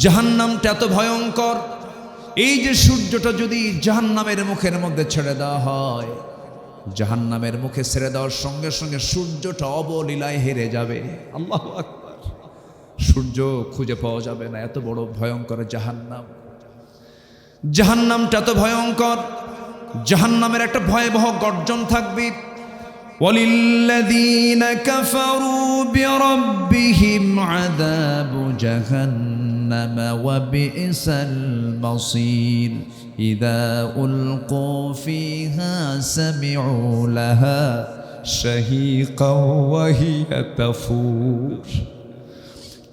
জাহান্নামটা এত ভয়ঙ্কর, এই যে সূর্যটা যদি জাহান্নামের মুখের মধ্যে ছেড়ে দেওয়া হয়, জাহান্নামের মুখে ছেড়ে দেওয়ার সঙ্গে সঙ্গে সূর্যটা অবলীলায় হেরে যাবে। আল্লাহু আকবার। সূর্য খুঁজে পাওয়া যাবে না, এত বড় ভয়ঙ্কর জাহান্নাম। জাহান্নামটা এত ভয়ঙ্কর, জাহান্নামের একটা ভয়াবহ গর্জন থাকবে। ওয়ালিল্লাযীনা কাফারু বিরাব্বিহিম আযাবু জাহান্নাম ওয়া বি'সাল মাসীর ইযা উলকু ফিহা সামি'ু লাহা শাহীকাও ওয়া হিয়া তাফুর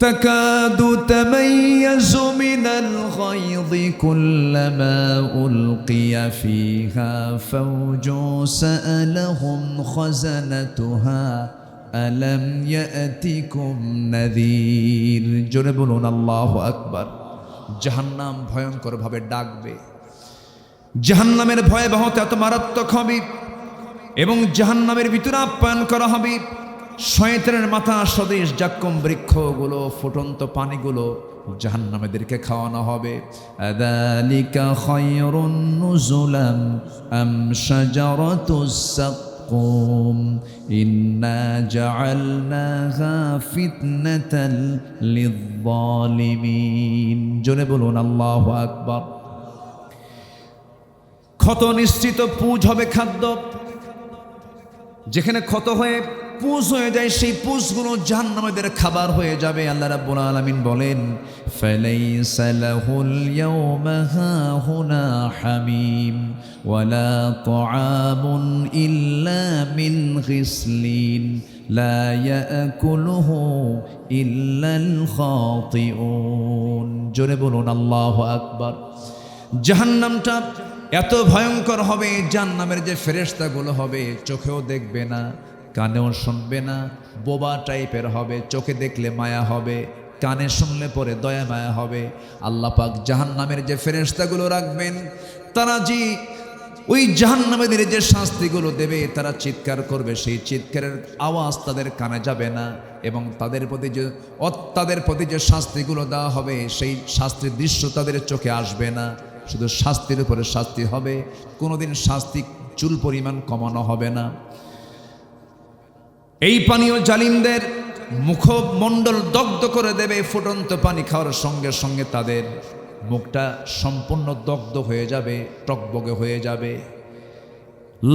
تكاد تميز من الغيظ كلما ألقي فيها فوج سألهم خزنتها ألم يأتكم نذير জোরে বলুন আল্লাহু আকবার। জাহান্নাম ভয়ঙ্কর ভাবে ডাকবে, জাহান্নামের ভয়াবহতা এত মারাত্মক হবে এবং জাহান্নামের ভিতরে আপ্যায়ন করা হবে শয়তানের মাথা সদৃশ জাক্কুম বৃক্ষগুলো, ফুটন্ত পানিগুলো জাহান্নামীদেরকে খাওয়ানো হবে। আযালিকা খায়রুন নুজুলাম আম শাজারাতুস সাক্কুম ইন্না জাআলনাহা ফিতনাতাল লিয-যালিমিন। জোরে বলুন আল্লাহু আকবার। ক্ষত নিশ্চিত পুঁজ হবে খাদ্য, যেখানে ক্ষত হয়ে পুঁজ হয়ে যায় সেই পুঁজগুলো জাহান্নামীদের খাবার হয়ে যাবে। আল্লাহ রাব্বুল আলামিন বলেন, ফালাইসা লাহুল ইয়াওমা হাহুনা হামিম ওয়ালা তাআমুন ইল্লা মিন গিসলিন লা ইয়াকুলুহু ইল্লাল খাতিউন। জোরে বলুন আল্লাহু আকবার। জাহান্নামটা এত ভয়ঙ্কর হবে, জাহান্নামের যে ফেরেশতাগুলো হবে চোখেও দেখবে না, কানেও শুনবে না, বোবা টাইপের হবে। চোখে দেখলে মায়া হবে, কানে শুনলে পরে দয়া মায়া হবে। আল্লাহ পাক জাহান্নামের যে ফেরেশতাগুলো রাখবেন, তারা যে ওই জাহান্নামীদের যে শাস্তিগুলো দেবে, তারা চিৎকার করবে, সেই চিৎকারের আওয়াজ তাদের কানে যাবে না এবং তাদের প্রতি যে শাস্তিগুলো দেওয়া হবে সেই শাস্তির দৃশ্য তাদের চোখে আসবে না। শুধু শাস্তির উপরে শাস্তি হবে, কোনোদিন শাস্তি চুল পরিমাণ কমানো হবে না। এই পানীয় জালিমদের মুখমণ্ডল দগ্ধ করে দেবে। ফুটন্ত পানি খাওয়ার সঙ্গে সঙ্গে তাদের মুখটা সম্পূর্ণ দগ্ধ হয়ে যাবে, টকবগে হয়ে যাবে,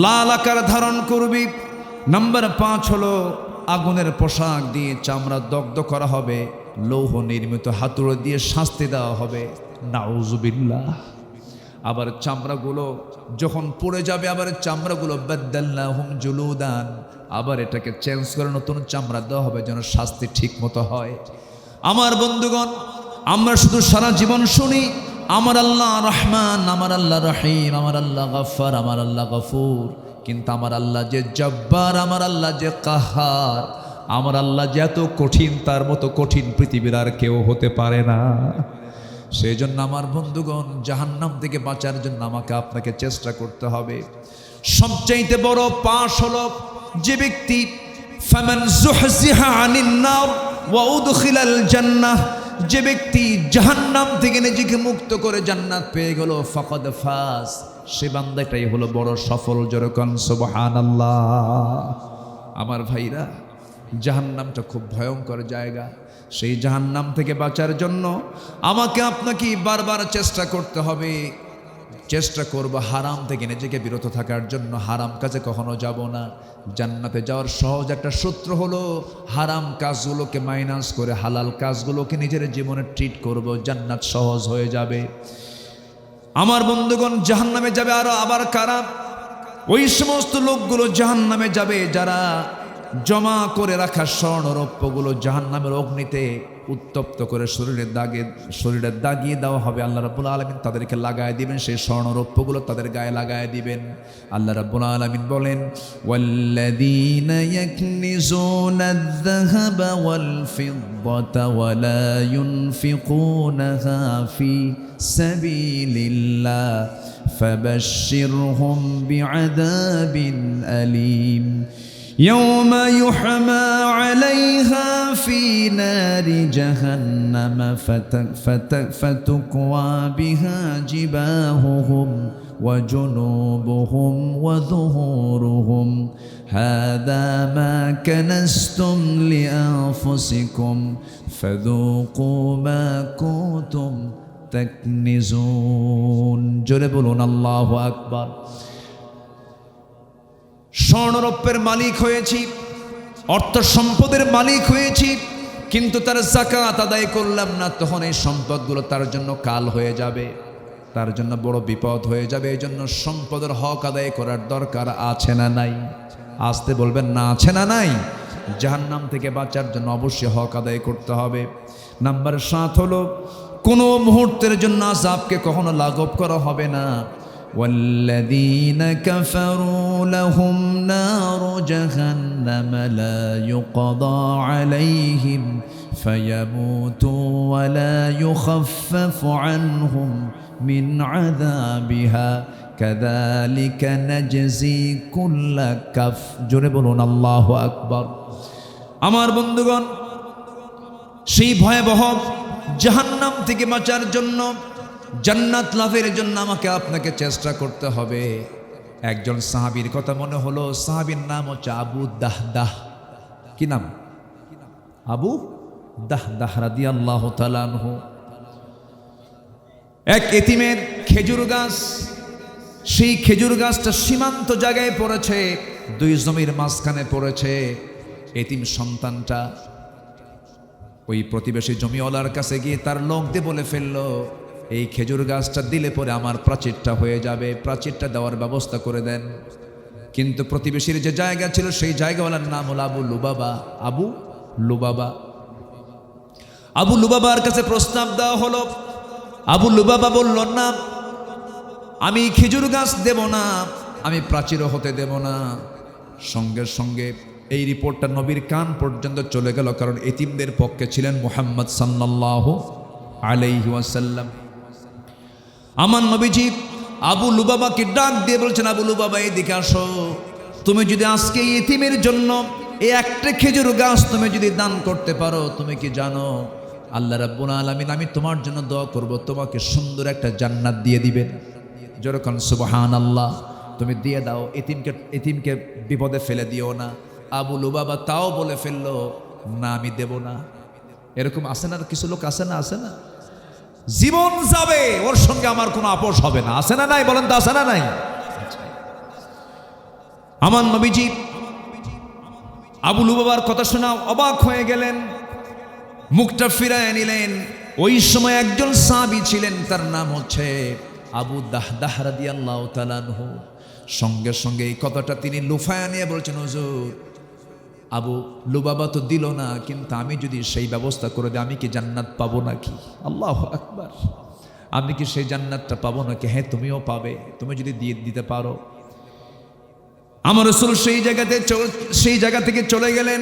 লাল আকার ধারণ করবে। নাম্বার 5 হলো আগুনের পোশাক দিয়ে চামড়া দগ্ধ করা হবে, লৌহ নির্মিত হাতুড়ি দিয়ে শাস্তি দেওয়া হবে। নাউজুবিল্লাহ। আবার চামড়াগুলো যখন পড়ে যাবে, আবার চামড়াগুলো বাদদালনাহুম জুলুদান, আবার এটাকে চেঞ্জ করে নতুন চামড়া দেওয়া হবে যেন শাস্তি ঠিক মতো হয়। আমার বন্ধুগণ, আমরা শুধু সারা জীবন শুনি আমার আল্লাহ রহমান, আমার আল্লাহ রহিম, আমার আল্লাহ গফফার, আমার আল্লাহ গফুর, কিন্তু আমার আল্লাহ যে জব্বার, আমার আল্লাহ যে কাহার, আমার আল্লাহ যে এত কঠিন, তার মতো কঠিন পৃথিবীর আর কেউ হতে পারে না। সেই জন্য আমার বন্ধুগণ, জাহান্নাম থেকে বাঁচার জন্য আমাকে আপনাকে চেষ্টা করতে হবে। সবচাইতে বড় পাশ হলো যে ব্যক্তি ফামান যুহজিহা আনিন নার ওয়া উদখিলাল জান্নাহ, যে ব্যক্তি জাহান্নাম থেকে নিজেকে মুক্ত করে জান্নাত পেয়ে গেল, ফাকাদ ফাজ, সে বান্দাটাই হলো বড় সফল। যেরকম সুবহানাল্লাহ। আমার ভাইরা, জাহান্নামটা খুব ভয়ঙ্কর জায়গা। সেই জাহান্নাম থেকে বাঁচার জন্য আমাকে আপনাকে বারবার চেষ্টা করতে হবে। চেষ্টা করব হারাম থেকে নিজেকে বিরত থাকার জন্য, হারাম কাজে কখনো যাব না। জান্নাতে যাওয়ার সহজ একটা সূত্র হলো হারাম কাজগুলোকে মাইনাস করে হালাল কাজগুলোকে নিজের জীবনে ট্রিট করব, জান্নাত সহজ হয়ে যাবে। আমার বন্ধুগণ, জাহান্নামে যাবে আবার কারা? ওই সমস্ত লোকগুলো জাহান্নামে যাবে যারা জমা করে রাখা স্বর্ণরৌপ্যগুলো জাহান্নামের অগ্নিতে উত্তপ্ত করে শরীরে দাগিয়ে দেওয়া হবে। আল্লাহ রাব্বুল আলামিন তাদেরকে লাগায় দিবেন, সেই স্বর্ণরৌপ্যগুলো তাদের গায়ে লাগায় দিবেন। আল্লাহ রাব্বুল আলামিন বলেন, ওয়াল্লাযীনা ইয়াকনিজুনা আয-যাহাবা ওয়াল ফিদ্দাতা ওয়া লা ইউনফিকুনাহা ফি সাবিলিল্লাহ ফাবাশশিরহুম বিআযাবিন আলীম يوم يحمى عليها في نار جهنم فتكوى بها جباههم وجنوبهم وظهورهم هذا ما كنزتم لأنفسكم فذوقوا ما كنتم تكنزون জোরে বলুন আল্লাহু আকবার। স্বর্ণরৌপ্যের মালিক হয়েছি, অর্থ সম্পদের মালিক হয়েছি, কিন্তু তার যাকাত আদায় করলাম না, তখন এই সম্পদগুলো তার জন্য কাল হয়ে যাবে, তার জন্য বড় বিপদ হয়ে যাবে। এই জন্য সম্পদের হক আদায় করার দরকার আছে না নাই? আসতে বলবেন না, আছে না নাই? জাহান্নাম থেকে বাঁচার জন্য অবশ্যই হক আদায় করতে হবে। নাম্বার 7 হলো কোনো মুহূর্তের জন্য আযাবকে কখনো লাঘব করা হবে না। والذين كفروا لهم نار جهنم لا يقضى عليهم فيموتوا ولا يخفف عنهم من عذابها كذلك نجزي كل كف জোরে বলুন আল্লাহু আকবার। আমার বন্ধুগণ, সেই ভয়াবহ জাহান্নাম থেকে বাঁচার জন্য, জান্নাত লাভের জন্য আমাকে আপনাকে চেষ্টা করতে হবে। একজন সাহাবীর কথা মনে হলো, সাহাবীর নাম হচ্ছে আবু দাহদাহ। কি নাম? আবু দাহদাহ রাদিয়াল্লাহু তাআলা আনহু। এক এতিমের খেজুর গাছ, সেই খেজুর গাছটা সীমান্ত জায়গায় পড়েছে, দুই জমির মাঝখানে পড়েছে। এতিম সন্তানটা ওই প্রতিবেশী জমিওয়ালার কাছে গিয়ে তার লোক দিয়ে বলে ফেললো, এই খেজুর গাছটা দিলে পরে আমার প্রাচীরটা হয়ে যাবে, প্রাচীরটা দেওয়ার ব্যবস্থা করে দেন। কিন্তু প্রতিবেশীর যে জায়গা ছিল সেই জায়গাওয়ালার নাম হলো আবু লুবাবা। আবু লুবাবা। আবু লুবাবার কাছে প্রস্তাব দেওয়া হলো। আবু লুবাবা বলল, না, আমি খেজুর গাছ দেব না, আমি প্রাচীরও হতে দেব না। সঙ্গে সঙ্গে এই রিপোর্টটা নবীর কান পর্যন্ত চলে গেল, কারণ এতিমদের পক্ষে ছিলেন মুহাম্মদ সাল্লাল্লাহু আলাইহি ওয়াসাল্লাম। আমার নবীজি আবু লুবাবাকে ডাক দিয়ে বলছেন, আবু লুবাবা এদিকে আসো, তুমি যদি আজকে এতিমের জন্য এই একটা খেজুর গাছ তুমি যদি দান করতে পারো, তুমি কি জানো আল্লাহ রাব্বুল আলামিন আমি তোমার জন্য দোয়া করব, তোমাকে সুন্দর একটা জান্নাত দিয়ে দিবেন। যেরকম সুবহানাল্লাহ, তুমি দিয়ে দাও, এতিমকে বিপদে ফেলে দিও না। আবু লুবাবা তাও বলে ফেললো, না আমি দেব না। এরকম আছে না কিছু লোক, আছে না? আছে না? জীবন যাবে, ওর সঙ্গে আমার কোনো আপোষ হবে না। আছে না নাই? বলেন তো, আছে না নাই? আমার নবীজি আবু লুবাবার কথা শোনা অবাক হয়ে গেলেন, মুখটা ফিরায় নিলেন। ওই সময় একজন সাহাবী ছিলেন, তার নাম হচ্ছে আবু দাহদাহ রাদিয়াল্লাহু তাআলা আনহু। সঙ্গে সঙ্গে এই কথাটা তিনি লুফায়া নিয়ে বলছেন, হুজুর আবু লুবাবা তো দিল না, কিন্তু আমি যদি সেই ব্যবস্থা করে দিই আমি কি জান্নাত পাবো নাকি? আল্লাহু আকবার। আমি কি সেই জান্নাতটা পাবো নাকি? হ্যাঁ, তুমিও পাবে, তুমি যদি দিয়ে দিতে পারো। আমার রাসূল সেই জায়গা থেকে চলে গেলেন।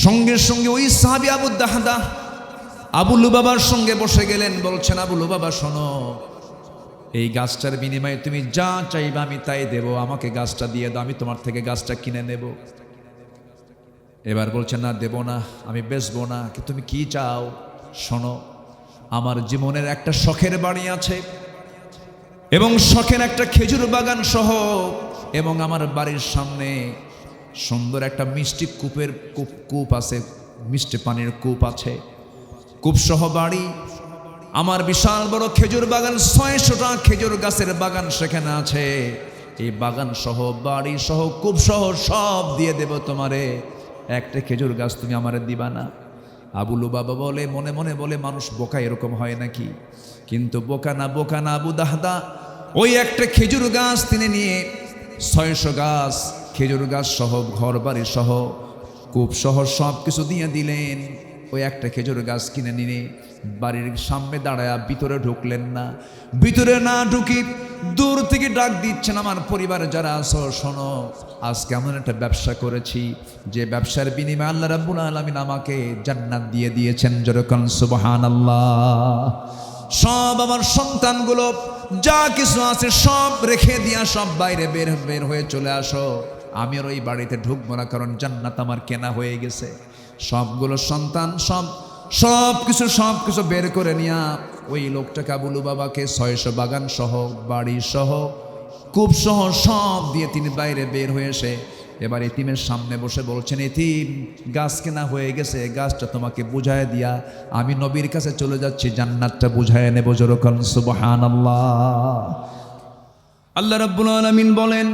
সঙ্গে সঙ্গে ওই সাহাবী আবু দাহদাহ আবু লুবাবার সঙ্গে বসে গেলেন। বলছেন, আবু লুবাবা শোনো, এই গাছটার বিনিময়ে তুমি যা চাইবে আমি তাই দেব, আমাকে গাছটা দিয়ে দাও, আমি তোমার থেকে গাছটা কিনে নেব। এবার বলছেন, না দেব না, আমি বেচবো না। তুমি কি চাও? শোনো, আমার জীবনের একটা শখের বাড়ি আছে এবং শখের একটা খেজুর বাগান সহ, এবং আমার বাড়ির সামনে সুন্দর একটা মিষ্টি কূপ আছে, মিষ্টি পানির কূপ আছে, কূপ সহ বাড়ি। আমার বিশাল বড় খেজুর বাগান, 600টা খেজুর গাছের বাগান সেখানে আছে। এই বাগান সহ, বাড়ি সহ, কূপ সহ সব দিয়ে দেব তোমারে, একটা খেজুর গাছ তুমি আমারে দিবা না? আবু লুবাবা বলে, মনে মনে বলে, মানুষ বোকা এরকম হয় নাকি? কিন্তু বোকা না আবু দাহদাহ ওই একটা খেজুর গাছ তিনি নিয়ে 600 গাছ খেজুর গাছ সহ, ঘর বাড়ি সহ, কূপ সহ সব কিছু দিয়ে দিলেন। ওই একটা খেজুর গাছ কিনে নিয়ে বাড়ির সামনে দাঁড়ায় ভিতরে ঢুকলেন না। ভিতরে না ঢুকি দূর থেকে ডাক দিচ্ছেন, আমার পরিবারে যারা আছো শোনো, আজকে এমন একটা ব্যবসা করেছি যে ব্যবসার বিনিময়ে আল্লাহ রাব্বুল আলামিন আমাকে জান্নাত দিয়ে দিয়েছেন। যেরকম সুবহানাল্লাহ। সব আমার সন্তানগুলো যা কিছু আছে সব রেখে দিয়া সব বাইরে বের হয়ে চলে আসো, আমি আর ওই বাড়িতে ঢুকবো না, কারণ জান্নাত আমার কেনা হয়ে গেছে। সবগুলো সন্তান সব কিছু বের করে নিয়া ওই লোকটাকে আবুলু বাবাকে 600 বাগান সহ বাড়ি সহ কূপ সহ সব দিয়ে তিনি বাইরে বের হয়ে এসে এবার এতিমের সামনে বসে বলছেন, এতিম গাছ কেনা হয়ে গেছে, গাছটা তোমাকে বুঝায় দিয়া আমি নবীর কাছে চলে যাচ্ছি, জান্নাতটা বুঝায় নেব। যেরকম সুবহানাল্লাহ। আল্লাহ রাব্বুল আলামিন বলেন,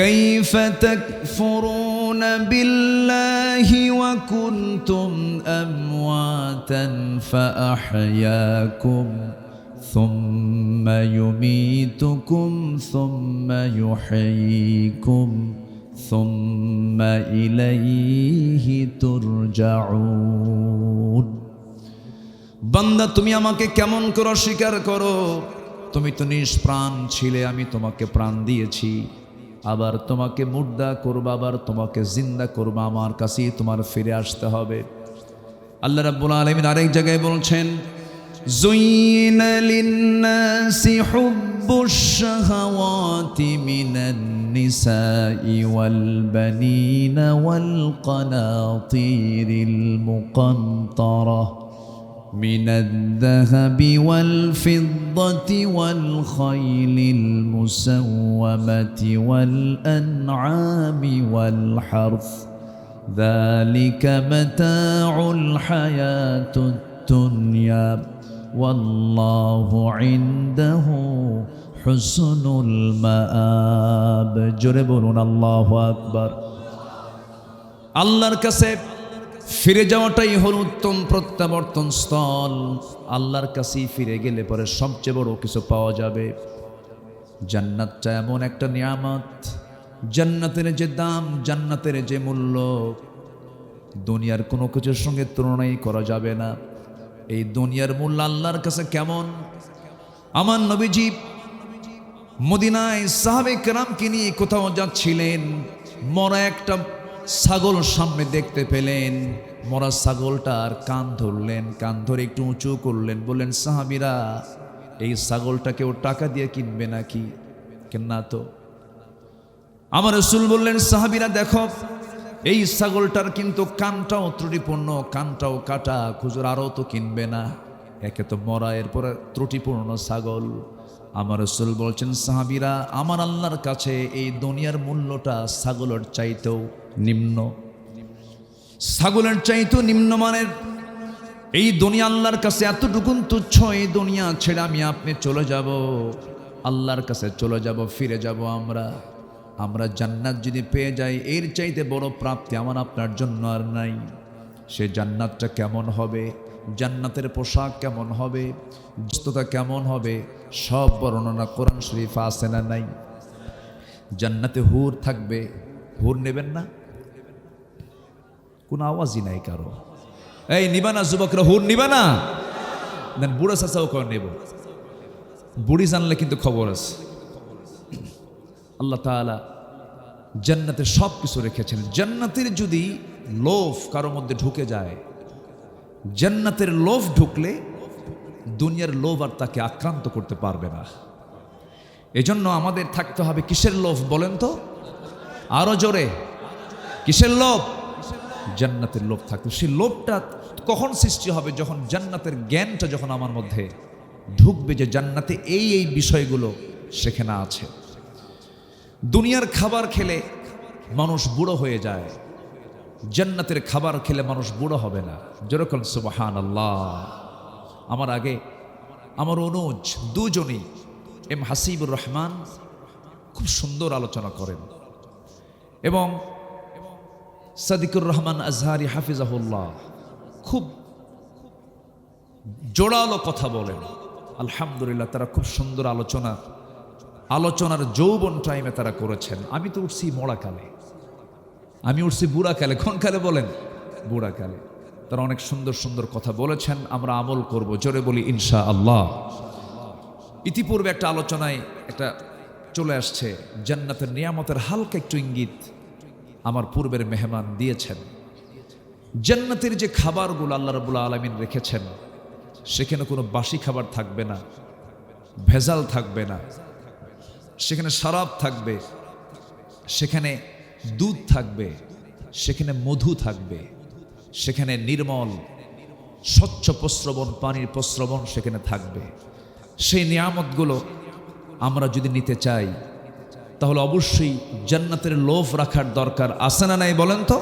كيف تكفرون بالله وكنتم أمواتا فأحياكم ثم يميتكم ثم يحييكم ثم إليه ترجعون। বান্দা তুমি আমাকে কেমন করে অস্বীকার করো? তুমি তো নিষ্প্রাণ ছিলে, আমি তোমাকে প্রাণ দিয়েছি, আবার তোমাকে মুর্দা করবো, আবার তোমাকে জিন্দা করবো, আমার কাছেই তোমার ফিরে আসতে হবে। আল্লাহ রাব্বুল আলামিন আরেক জায়গায় বলছেন, زين للناس حب الشهوات من النساء والبنين والقناطير المقنطرة من الذهب والفضة والخيل المسومة والأنعام والحرث ذلك متاع الحياة الدنيا والله عنده حسن المآب। জোরে বলুন আল্লাহু আকবার। আল্লাহর কাছে ফিরে যাওয়াটাই হল উত্তম প্রত্যাবর্তন স্থল। আল্লাহর কাছেই ফিরে গেলে পরে সবচেয়ে বড় কিছু পাওয়া যাবে। জান্নাতটা এমন একটা নিয়ামত, জান্নাতের যে দাম, জান্নাতের যে মূল্য দুনিয়ার কোনো কিছুর সঙ্গে তুলনাই করা যাবে না। এই দুনিয়ার মূল্য আল্লাহর কাছে কেমন? আমার নবীজি মদিনায় সাহাবে কেরামকে নিয়ে কোথাও যাচ্ছিলেন, মরা একটা ছাগল সামনে দেখতে পেলেন। মরা ছাগলটার কান ধরলেন, কান ধরে একটু উঁচু করলেন, বললেন, সাহাবীরা এই ছাগলটা কেউ টাকা দিয়ে কিনবে নাকি? কেনা তো। আমার রাসূল বললেন, সাহাবীরা দেখো এই ছাগলটার কিন্তু কানটাও ত্রুটিপূর্ণ, কানটাও কাটা, খুজুর আরও তো কিনবে না, একে তো মরা, এরপরে ত্রুটিপূর্ণ ছাগল। আমার রাসূল বলছেন, সাহাবীরা আমার আল্লাহর কাছে এই দুনিয়ার মূল্যটা ছাগলের চাইতেও নিম্ন, ছাগলের চাইতেও নিম্নমানের। এই দুনিয়া আল্লাহর কাছে এতটুকুন তুচ্ছ, এই দুনিয়া ছেড়ে আমি আপনি চলে যাব, আল্লাহর কাছে চলে যাব, ফিরে যাব। আমরা জান্নাত যদি পেয়ে যাই, এর চাইতে বড় প্রাপ্তি আমার আপনার জন্য আর নাই। সে জান্নাতটা কেমন হবে, জান্নাতের পোশাক কেমন হবে, বস্তুতা কেমন হবে, সব বর্ণনা কোরআন শরীফ আছে না নাই? জান্নাতে হুর থাকবে। হুর নেবেন না? কোনো আওয়াজই নাই কারো। এই নিবা না যুবকরা, হুর নিবা না? দেন বুড়ো চাচাও করে নেব। বুড়ি জানলে কিন্তু খবর আছে। আল্লাহ তাআলা জান্নাতে সব কিছু রেখেছেন। জান্নাতের যদি লোভ কারোর মধ্যে ঢুকে যায়, জান্নাতের লোভ ঢুকলে দুনিয়ার লোভ আর তাকে আক্রান্ত করতে পারবে না। এজন্য আমাদের থাকতে হবে কিসের লোভ বলেন তো? আরো জোরে, কিসের লোভ? জান্নাতের লোভ থাকতে। সেই লোভটা কখন সৃষ্টি হবে? যখন জান্নাতের জ্ঞানটা যখন আমার মধ্যে ঢুকবে, যে জান্নাতে এই এই বিষয়গুলো সেখানে আছে। দুনিয়ার খাবার খেলে মানুষ বুড়ো হয়ে যায়, জান্নাতের খাবার খেলে মানুষ বুড়ো হবে না। যেরকম সুবহানাল্লাহ। আমার আগে আমার অনুজ দুজনই, এম হাসিবুর রহমান খুব সুন্দর আলোচনা করেন, এবং সাদিকুর রহমান আজহারি হাফিজাহুল্লাহ খুব জোরালো কথা বলেন। আলহামদুলিল্লাহ, তারা খুব সুন্দর আলোচনার যৌবন টাইমে তারা করেছেন। আমি তো উঠছি মরাকালে, আমি উঠছি বুড়াকালে। কোন কালে বলেন? বুড়াকালে। তারা অনেক সুন্দর সুন্দর কথা বলেছেন, আমরা আমল করব। জোরে বলি ইনশাআল্লাহ। ইতিপূর্বে একটা আলোচনায় একটা চলে আসছে, জান্নাতের নিয়ামতের হালকা একটু ইঙ্গিত আমার পূর্বের মেহমান দিয়েছেন। জান্নাতের যে খাবারগুলো আল্লাহ রাব্বুল আলামিন রেখেছেন, সেখানে কোনো বাসি খাবার থাকবে না, ভেজাল থাকবে না, সেখানে শরাব থাকবে, সেখানে দুধ থাকবে, সেখানে মধু থাকবে, সেখানে নির্মল স্বচ্ছ প্রস্রবণ, পানির প্রস্রবণ সেখানে থাকবে। সেই নিয়ামতগুলো আমরা যদি নিতে চাই তাহলে অবশ্যই জান্নাতের লোভ রাখার দরকার আছে না নাই বলেন তো?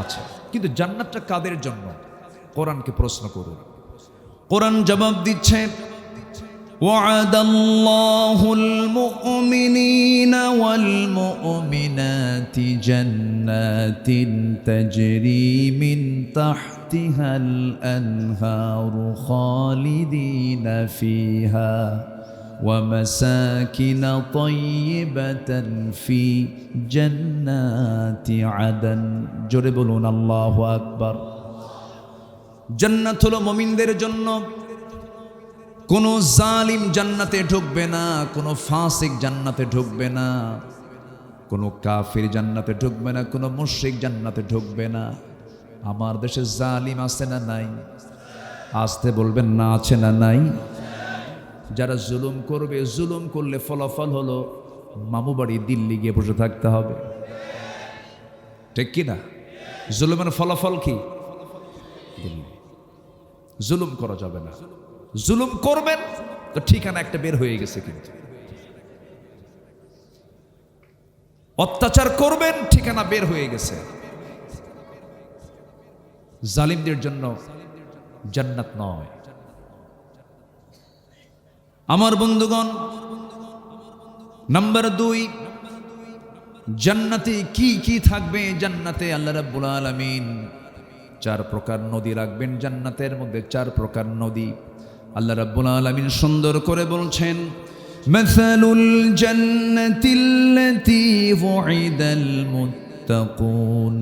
আচ্ছা, কিন্তু জান্নাতটা কাদের জন্য? কোরআনকে প্রশ্ন করুন, কোরআন জবাব দিচ্ছে وعد الله المؤمنين والمؤمنات جنات تجري من تحتها الأنهار خالدين فيها ومساكن طيبة في جنات عدن جربون الله أكبر জান্নাত হলো মুমিনদের জন্য। কোনো জালিম জান্নাতে ঢুকবে না, কোনো ফাসিক জান্নাতে ঢুকবে না, কোনো কাফির জান্নাতে ঢুকবে না, কোনো মুশরিক জান্নাতে ঢুকবে না। আমার দেশে জালিম আছে না নাই? আসতে বলবেন না, আছে না নাই? যারা জুলুম করবে, জুলুম করলে ফলাফল হলো মামু বাড়ি দিল্লি গিয়ে বসে থাকতে হবে, ঠিক কি না? জুলুমের ফলাফল কি? দিল্লি। জুলুম করা যাবে না। জুলুম করবেন তো ঠিকানা একটা বের হয়ে গেছে, কিন্তু অত্যাচার করবেন ঠিকানা বের হয়ে গেছে। জালিমদের জন্য জান্নাত নয়। আমার বন্ধুগণ, নাম্বার 2, জান্নাতে কি কি থাকবে? জান্নাতে আল্লাহ রাব্বুল আলামিন 4 প্রকার নদী রাখবেন। জান্নাতের মধ্যে 4 প্রকার নদী আল্লাহ রাব্বুল আলামিন সুন্দর করে বলছেন, মাসালুল জান্নাতিল্লাতী ওয়িদাল মুত্তাকুন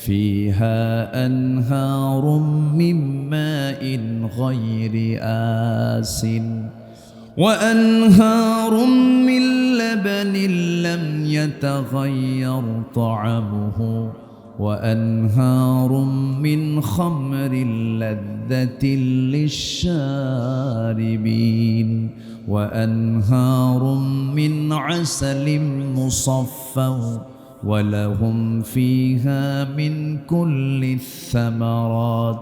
ফিহা আনহারুম মিন মাইন গায়রি আসিন ওয়া আনহারুম মিন লাবানিন লাম ইয়াতাগায়্যার তা'আমুহু وأنهار من خمر لذة للشاربين وأنهار من عسل مصفى ولهم فيها من كل الثمرات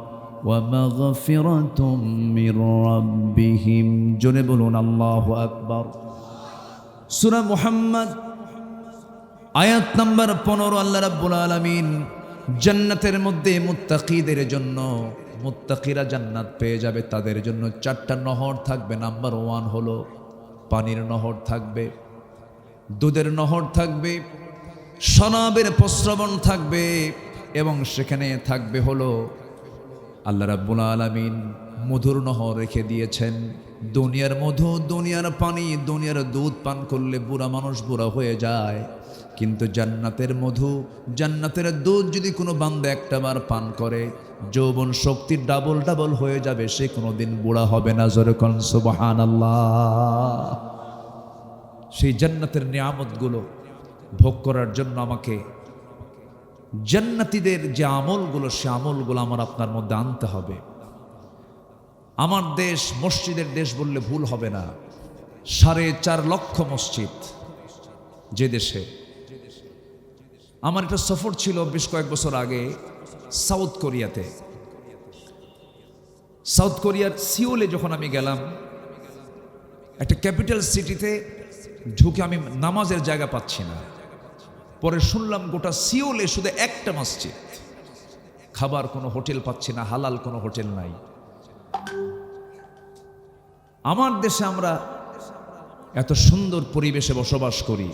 ومغفرة من ربهم جنبلون الله أكبر سورة محمد আয়াত নাম্বার 15 আল্লাহ রাব্বুল আলামিন জান্নাতের মধ্যে মুত্তাকিদের জন্য, মুত্তাকিরা জান্নাত পেয়ে যাবে, তাদের জন্য 4টা নহর থাকবে। নাম্বার 1 হলো পানির নহর থাকবে, দুধের নহর থাকবে, শরাবের প্রস্রবণ থাকবে, এবং সেখানে থাকবে হলো আল্লাহ রাব্বুল আলামিন মধুর নহর রেখে দিয়েছেন। দুনিয়ার মধু, দুনিয়ার পানি, দুনিয়ার দুধ পান করলে বুড়া মানুষ বুড়া হয়ে যায়, কিন্তু জান্নাতের মধু, জান্নাতের দুধ যদি কোনো বান্দা একটা বার পান করে, যৌবন শক্তি ডাবল ডাবল হয়ে যাবে, সে কোনোদিন বুড়া হবে না। জোরে কোন সুবহানাল্লাহ। সেই জান্নাতের নিয়ামতগুলো ভোগ করার জন্য আমাকে জান্নাতীদের যে আমলগুলো, সে আমলগুলো আমার আপনার মধ্যে আনতে হবে। আমার দেশ মসজিদের দেশ বললে ভুল হবে না। 4.5 লক্ষ মসজিদ যে দেশে। আমার একটা সফর ছিল বেশ কয়েক বছর আগে সাউথ কোরিয়াতে। সাউথ কোরিয়ার সিওলে যখন আমি গেলাম, একটা ক্যাপিটাল সিটিতে ঢুকে আমি নামাজের জায়গা পাচ্ছি না। পরে শুনলাম গোটা সিওলে শুধু একটা মসজিদ, খাবার কোনো হোটেল পাচ্ছি না, হালাল কোনো হোটেল নাই। আমার দেশে আমরা এত সুন্দর পরিবেশে বসবাস করি,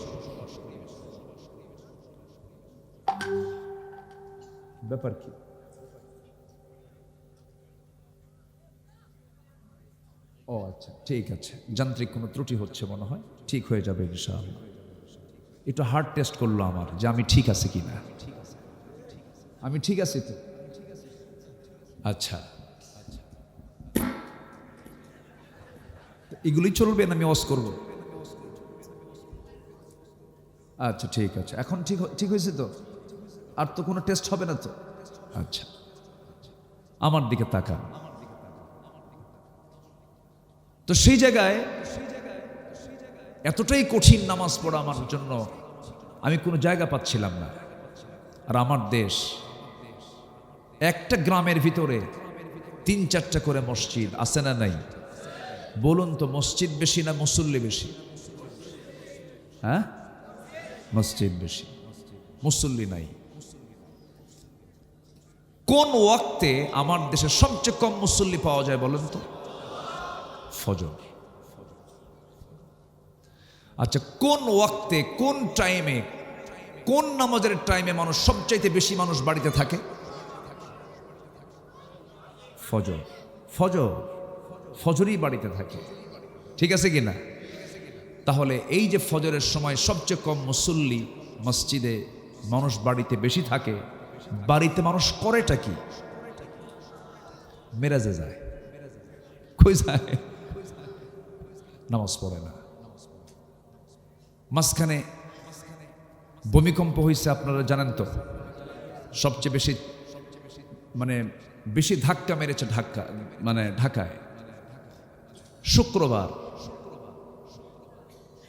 ব্যাপার কি? ও আচ্ছা, ঠিক আছে, যান্ত্রিক কোনো ত্রুটি হচ্ছে মনে হয়, ঠিক হয়ে যাবে ইনশাআল্লাহ। একটু হার্ট টেস্ট করলো আমার যে আমি ঠিক আছি কিনা। আমি ঠিক আছি তো? আচ্ছা, এগুলি চলবে না, আমি অস করব? আচ্ছা ঠিক আছে, এখন ঠিক হয়েছে তো? আর তো কোনো টেস্ট হবে না তো? আচ্ছা, আমার দিকে তাকান। তো সেই জায়গায় এতটাই কঠিন নামাজ পড়া আমার জন্য, আমি কোনো জায়গা পাচ্ছিলাম না। আর আমার দেশ, একটা গ্রামের ভিতরে 3-4টা করে মসজিদ আছে না নাই? বলুন তো, মসজিদ বেশি না মুসল্লি বেশি? হ্যাঁ, মসজিদ বেশি, মুসল্লি নাই। কোন ওয়াক্তে আমার দেশে সবচেয়ে কম মুসল্লি পাওয়া যায় বলেন তো? ফজর। আচ্ছা, কোন ওয়াক্তে, কোন টাইমে, কোন নামাজের টাইমে মানুষ সবচাইতে বেশি মানুষ বাড়িতে থাকে? ফজর। ফজর, ফজরই বাড়িতে থাকে, ঠিক আছে কি না? তাহলে এই যে ফজরের সময় সবচেয়ে কম মুসল্লি, মসজিদে মানুষ বাড়িতে বেশি থাকে, বাড়িতে মানুষ করেটা কি? মেরাজে যায়। কই যায়? নামাজ পড়ে না। মাঝখানে ভূমিকম্প হয়েছে, আপনারা জানেন তো? সবচেয়ে বেশি বেশি ধাক্কা মেরেছে ঢাকায় শুক্রবার।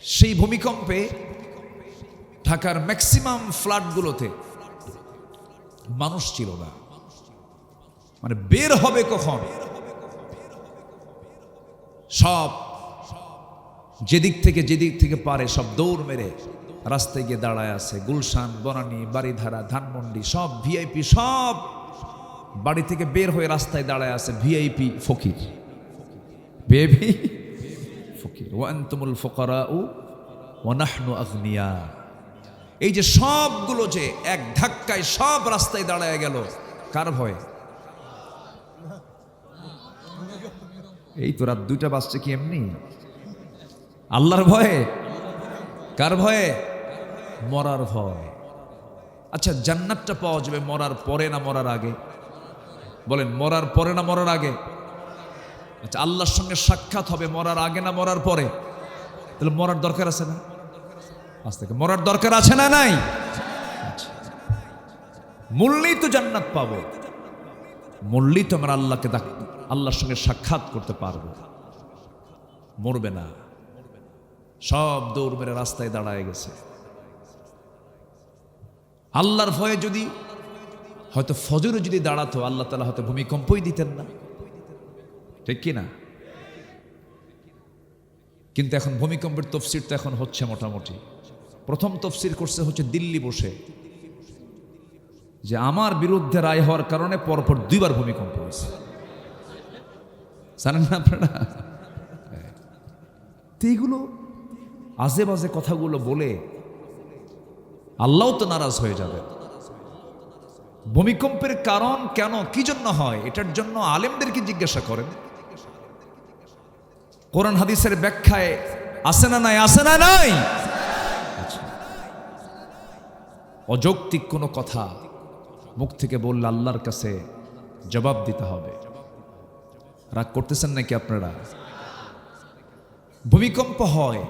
সেই ভূমিকম্পে ঢাকার ম্যাক্সিমাম ফ্ল্যাটগুলোতে মানুষ ছিল না। বের হবে কখন? সব যেদিক থেকে পারে সব দৌড় মেরে রাস্তায় গিয়ে দাঁড়ায় আছে। গুলশান, বনানী, বাড়িধারা, ধানমন্ডি, সব ভিআইপি সব বাড়ি থেকে বের হয়ে রাস্তায় দাঁড়ায় আছে। ভিআইপি ফকির, ভিআইপি ফকির। ওয়া আনতুমুল ফুকারাউ ওয়া নাহনু আগনিয়া। এই যে সবগুলো যে এক ধাক্কায় সব রাস্তায় দাঁড়ায় গেল, কার ভয়ে? এই তো রাত 2টা বাজছে, কি এমনি? আল্লাহর ভয়ে। কার ভয়ে? মরার ভয়। আচ্ছা, জান্নাতটা পাওয়া যাবে মরার পরে না মরার আগে? বলেন, মরার পরে না মরার আগে? আচ্ছা, আল্লাহর সঙ্গে সাক্ষাৎ হবে মরার আগে না মরার পরে? তাহলে মরার দরকার আছে না? আজ থেকে মরার দরকার আছে না নাই? মরলেই তো জান্নাত পাবো, মরলেই তো আমরা আল্লাহর সঙ্গে সাক্ষাৎ করতে পারবো। মরবে না, সব দৌড় মেরে রাস্তায় দাঁড়ায় গেছে। আল্লাহর ভয়ে যদি হয়তো ফজরে যদি দাঁড়াতো, আল্লাহ তাআলা হয়তো ভূমিকম্পই দিতেন না, ঠিক কি না? কিন্তু এখন ভূমিকম্পের তফসির তো এখন হচ্ছে মোটামুটি। প্রথম তফসির করছে হচ্ছে দিল্লি বসে, যে আমার বিরুদ্ধে রায় হওয়ার কারণে পরপর 2বার ভূমিকম্প হয়েছে। জানেন না আপনারা? তো এইগুলো আজে বাজে কথাগুলো বলে আল্লাহ তো নারাজ হয়ে যাবে। ভূমিকম্পের কারণ কেন, কি জন্য হয়, এটার জন্য আলেমদেরকে জিজ্ঞাসা করেন। কোরআন হাদিসের ব্যাখ্যায় আছে না নাই? আছে না নাই? অযৌক্তিক কোনো কথা মুখ থেকে বললে আল্লাহর কাছে জবাব দিতে হবে। রাগ করতেছেন নাকি আপনারা? ভূমিকম্প হয়,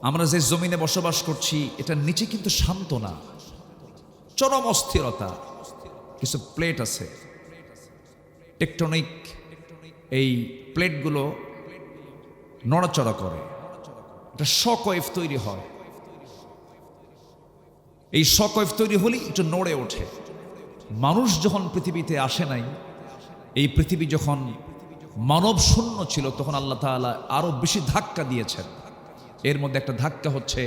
আমরা যে জমিনে বসবাস করছি এটার নিচে কিন্তু শান্ত না, চরম অস্থিরতা। কিছু প্লেট আছে, টেকটনিক, এই প্লেটগুলো নড়াচড়া করে, এটা শক ওয়েভ তৈরি হয়। এই শক ওয়েভ তৈরি হলেই একটু নড়ে ওঠে। মানুষ যখন পৃথিবীতে আসে নাই, এই পৃথিবী যখন মানব শূন্য ছিল, তখন আল্লাহ তাআলা আরো বেশি ধাক্কা দিয়েছেন। এর মধ্যে একটা ধাক্কা হচ্ছে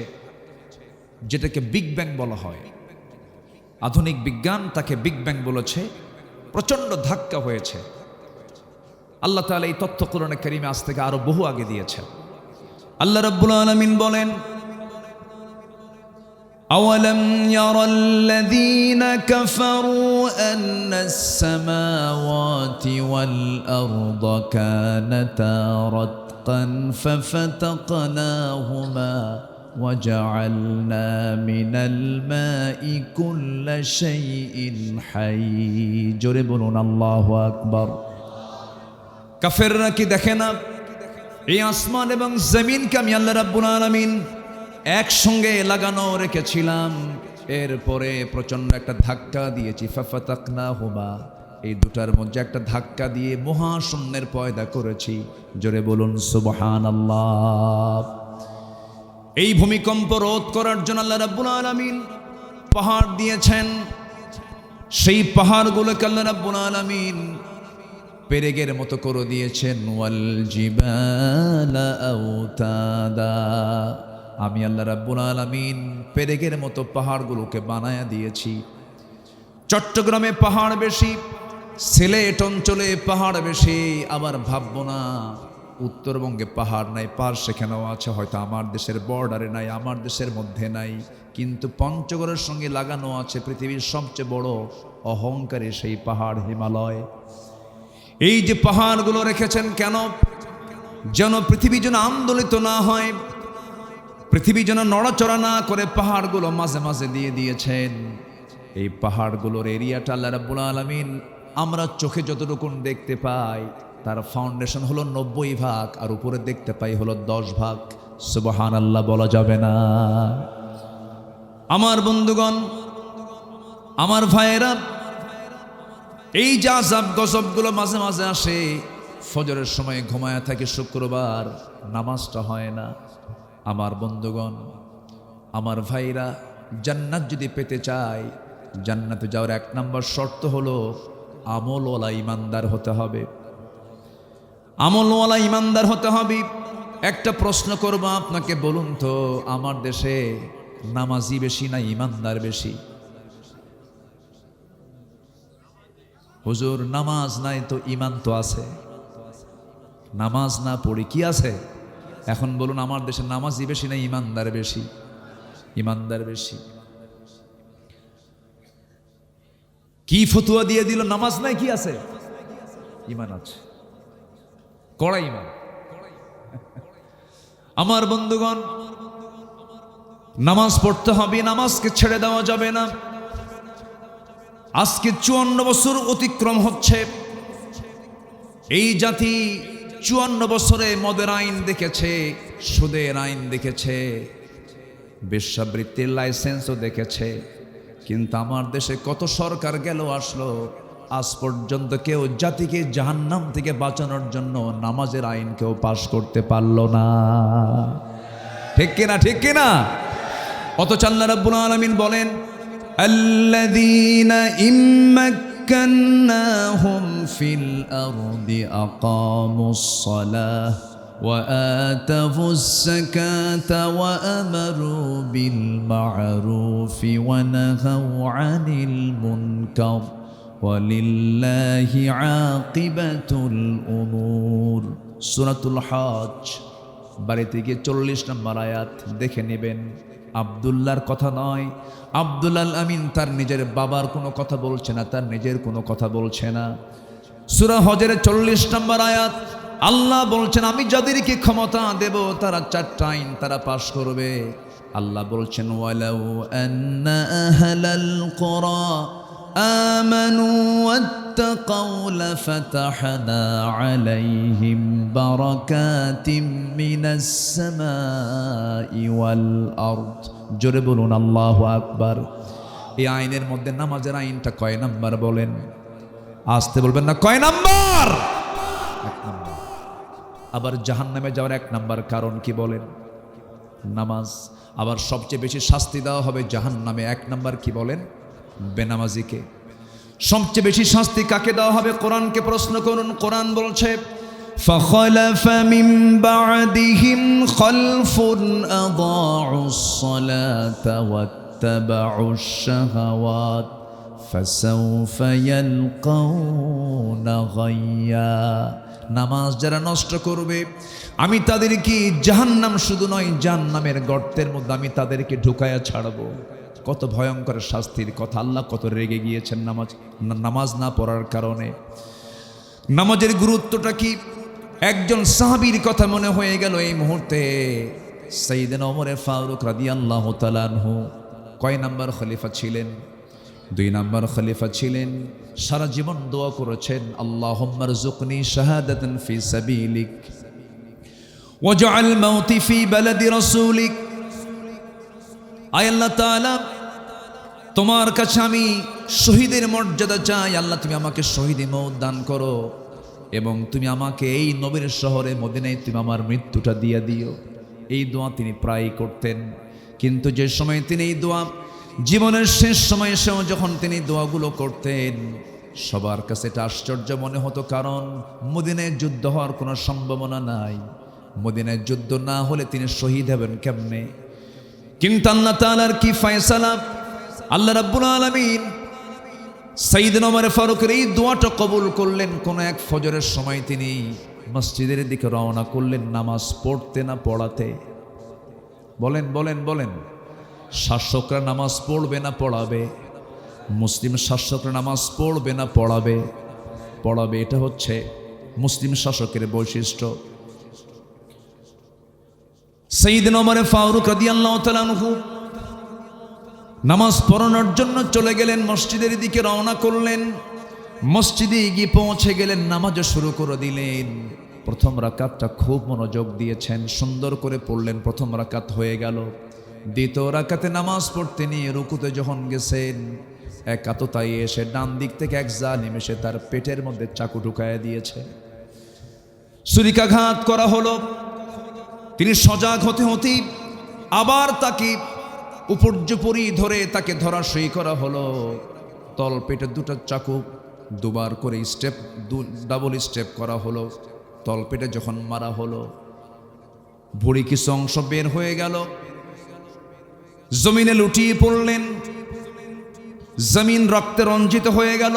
যেটাকে বিগ ব্যাং বলা হয়। আধুনিক বিজ্ঞান তাকে বিগ ব্যাং বলেছে। প্রচন্ড ধাক্কা হয়েছে। আল্লাহ তাআলা এই তথ্য কোরআনে কারীমে আজ থেকে আরো বহু আগে দিয়েছেন। আল্লাহ রাব্বুল আলামিন বলেন, أولم ير الذين كفروا أن السماوات والأرض كانتا رتقا ففتقناهما وجعلنا من الماء كل شيء حي জোরে বলুন আল্লাহু আকবার। কাফেররা কি দেখে না এই আসমান এবং জমিনকে আমি আল্লাহ রাব্বুল আলামিন একসঙ্গে লাগানো রেখেছিলাম, এরপরে প্রচন্ড একটা ধাক্কা দিয়েছি। ফাফাতাকনাহুমা, এই দুটার মধ্যে একটা ধাক্কা দিয়ে মহাশূন্যের পয়দা করেছি। জোরে বলুন সুবহানাল্লাহ। এই ভূমিকম্প রোধ করার জন্য আল্লাহ রাব্বুল আলামিন পাহাড় দিয়েছেন। সেই পাহাড়গুলোকে আল্লাহ রাব্বুল আলামিন পেরেকের মতো করে দিয়েছেন। ওয়াল জিবালা আওতাদা, আমি আল্লাহ রাব্বুল আলামিন পেরেকের মতো পাহাড়গুলোকে বানায়া দিয়েছি। চট্টগ্রামে পাহাড় বেশি, সিলেট অঞ্চলে পাহাড় বেশি। আবার ভাববো না উত্তরবঙ্গে পাহাড় নাই, পাহাড় সেখানেও আছে, হয়তো আমার দেশের বর্ডারে নাই, আমার দেশের মধ্যে নাই, কিন্তু পঞ্চগড়ের সঙ্গে লাগানো আছে পৃথিবীর সবচেয়ে বড় অহংকারী সেই পাহাড় হিমালয়। এই যে পাহাড়গুলো রেখেছেন কেন? যেন পৃথিবী যেন আন্দোলিত না হয়, পৃথিবী যেন নড়াচড়া না করে পাহাড়গুলো মাঝে মাঝে দিয়ে দিয়েছেন। এই পাহাড়গুলোর এরিয়াটা আল্লাহ রাব্বুল আলামিন আমরা চোখে যতটুকু দেখতে পাই তার ফাউন্ডেশন হলো 90 ভাগ, আর উপরে দেখতে পাই হলো 10 ভাগ। সুবহানাল্লাহ বলা যাবে না? আমার বন্ধুগণ, আমার ভাইয়েরা, এই যে আযাব গজবগুলো মাঝে মাঝে আসে, ফজরের সময় ঘুমায়া থাকে, শুক্রবার নামাজটা হয় না। আমার বন্ধুগণ, আমার ভাইরা, জান্নাত যদি পেতে চায়, জান্নাতে যাওয়ার 1 নম্বর শর্ত হলো আমলওয়ালা ইমানদার হতে হবে। আমলওয়ালা ইমানদার হতে হবে। একটা প্রশ্ন করব আপনাকে, বলুন তো আমার দেশে নামাজি বেশি না ইমানদার বেশি? হুজুর নামাজ নাই তো ইমান তো আছে, নামাজ না পড়ি কি আছে? এখন বলুন আমার দেশে নামাজি বেশি না ইমানদার বেশি? ইমানদার বেশি। কি ফতুয়া দিয়ে দিল, নামাজ নাই কি আছে? ইমান আছে, কড়া ইমান। আমার বন্ধুগণ, নামাজ পড়তে হবে, নামাজকে ছেড়ে দেওয়া যাবে না। আজকে 54 বছর অতিক্রম হচ্ছে, এই জাতি 54 বছরে মদের আইন দেখেছে, সুদের আইন দেখেছে, বেশ্যাবৃত্তির লাইসেন্সও দেখেছে, কিন্তু আমার দেশে কত সরকার গেল আসলো, আজ পর্যন্ত কেউ জাতিকে জাহান্নাম থেকে বাঁচানোর জন্য নামাজের আইন কেউ পাশ করতে পারল না। ঠিক কিনা? ঠিক কিনা? অথচ আল্লাহ রাব্বুল আলামিন বলেন, আল্লাযীনা ইম্মাক্কান্নাহুম ফিল আরদি আকামুস সালাহ ওয়া আতাউস যাকাতা ওয়া আমারু বিল মা'রুফি ওয়া নাহাউ আনিল মুনকার ওয়ালিল্লাহি আকিবাতুল উমুর। সূরাতুল হজ বাড়িতে গিয়ে 40 নম্বর আয়াত দেখে নেবেন। আব্দুল্লাহর কথা নয়, আব্দুল আল আমিন তার নিজের বাবার কোনো কথা বলছে না, তার নিজের কোনো কথা বলছে না। সূরা হজের 40 নম্বর আয়াত আল্লাহ বলছেন, আমি যাদেরকে ক্ষমতা দেব তারা 4টা আইন তারা পাশ করবে। আল্লাহ বলছেন, ওয়ালাউ আন্না আহলাল কুরা আমানু ওয়াত্তাকাউ লাফাতাহনা আলাইহিম বারাকাতিম মিনাস সামাই ওয়াল আরদ। জোরে বলুন আল্লাহু আকবার। এই আইনের মধ্যে নামাজের আইনটা কয় নাম্বার বলেন? আসতে বলবেন না, কয় নাম্বার? 1 নাম্বার। আবার জাহান্নামে যাওয়ার 1 নাম্বার কারণ কি বলেন? নামাজ। আবার সবচেয়ে বেশি শাস্তি দেওয়া হবে জাহান্নামে 1 নাম্বার কি বলেন? বেনামাজিকে। সবচেয়ে বেশি শাস্তি কাকে দেওয়া হবে? কোরআনকে প্রশ্ন করুন। কোরআন বলছে, فخلف من بعدهم خلف أضاعوا الصلاة واتبعوا الشهوات فسوف يلقون غيا। নামাজ যারা নষ্ট করবে আমি তাদেরকে জাহান্নাম, শুধু নয় জাহান্নামের গর্তের মধ্যে আমি তাদেরকে ঢুকায়া ছাড়বো। কত ভয়ঙ্কর শাস্তির কথা! আল্লাহ কত রেগে গিয়েছেন নামাজ না পড়ার কারণে। নামাজের গুরুত্বটা কি? একজন সাহাবীর কথা মনে হয়ে গেল এই মুহূর্তে। সাইয়েদনা ওমর ফারুক রাদিয়াল্লাহু তাআলা আনহু কয় নাম্বার খলিফা ছিলেন? 2 নাম্বার খলিফা ছিলেন। সারা জীবন দোয়া করেছেন, আল্লাহুম্মা রযুকনি শাহাদাতান ফি সাবিলিক ওয়াজআল মাউতি ফি বালাদি রাসূলিক। আয় আল্লাহ তাআলা, তোমার কাছে আমি শহীদের মর্যাদা চাই। আল্লাহ তুমি আমাকে শহীদি মওত দান করো এবং তুমি আমাকে এই নবীর শহরে মদিনায় তুমি আমার মৃত্যুটা দিয়ে দিও। এই দোয়া তিনি প্রায় করতেন। কিন্তু যে সময় তিনি এই দোয়া জীবনের শেষ সময় এসেও যখন তিনি দোয়াগুলো করতেন, সবার কাছে এটা আশ্চর্য মনে হতো, কারণ মদিনায় যুদ্ধ হওয়ার কোনো সম্ভাবনা নাই। মদিনায় যুদ্ধ না হলে তিনি শহীদ হবেন কেমনে? কিন্তু আল্লাহ তাআলার কি ফয়সালা, আল্লাহ রাব্বুল আলামিন সাইয়েদনা ওমর ফারুকের এই দোয়াটা কবুল করলেন। কোন এক ফজরের সময় তিনি মসজিদের দিকে রওনা করলেন, নামাজ পড়তে না পড়াতে। বলেন বলেন বলেন, শাসকরা নামাজ পড়বে না পড়াবে? মুসলিম শাসকরা নামাজ পড়বে না পড়াবে? পড়াবে। এটা হচ্ছে মুসলিম শাসকের বৈশিষ্ট্য। সাইয়েদনা ওমর ফারুক রাদিয়াল্লাহু তাআলা আনহু নামাজ পড়ানোর জন্য চলে গেলেন, মসজিদের দিকে রওনা করলেন। মসজিদে গিয়ে পৌঁছে গেলেন, নামাজ শুরু করে দিলেন। প্রথম রাকাতটা খুব মনোযোগ দিয়েছেন, সুন্দর করে পড়লেন। প্রথম রাকাত হয়ে গেল। দ্বিতীয় রাকাতে নামাজ পড়তে নিয়ে রুকুতে যখন গেছেন, একাততায় এসে ডান দিক থেকে এক জালিম এসে তার পেটের মধ্যে চাকু ঢুকাইয়া দিয়েছে। ছুরিকাঘাত করা হলো। তিনি সজাগ হতে হতেই আবার তাকে উপর্যুপরি ধরে তাকে ধরাশয়ী করা হলো। তল পেটে দুটো চাকু দুবার করে ডাবল স্টেপ করা হলো। তল পেটে যখন মারা হলো, ভুঁড়ি কিছু অংশ বের হয়ে গেল। জমিনে লুটিয়ে পড়লেন। জমিন রক্তে রঞ্জিত হয়ে গেল।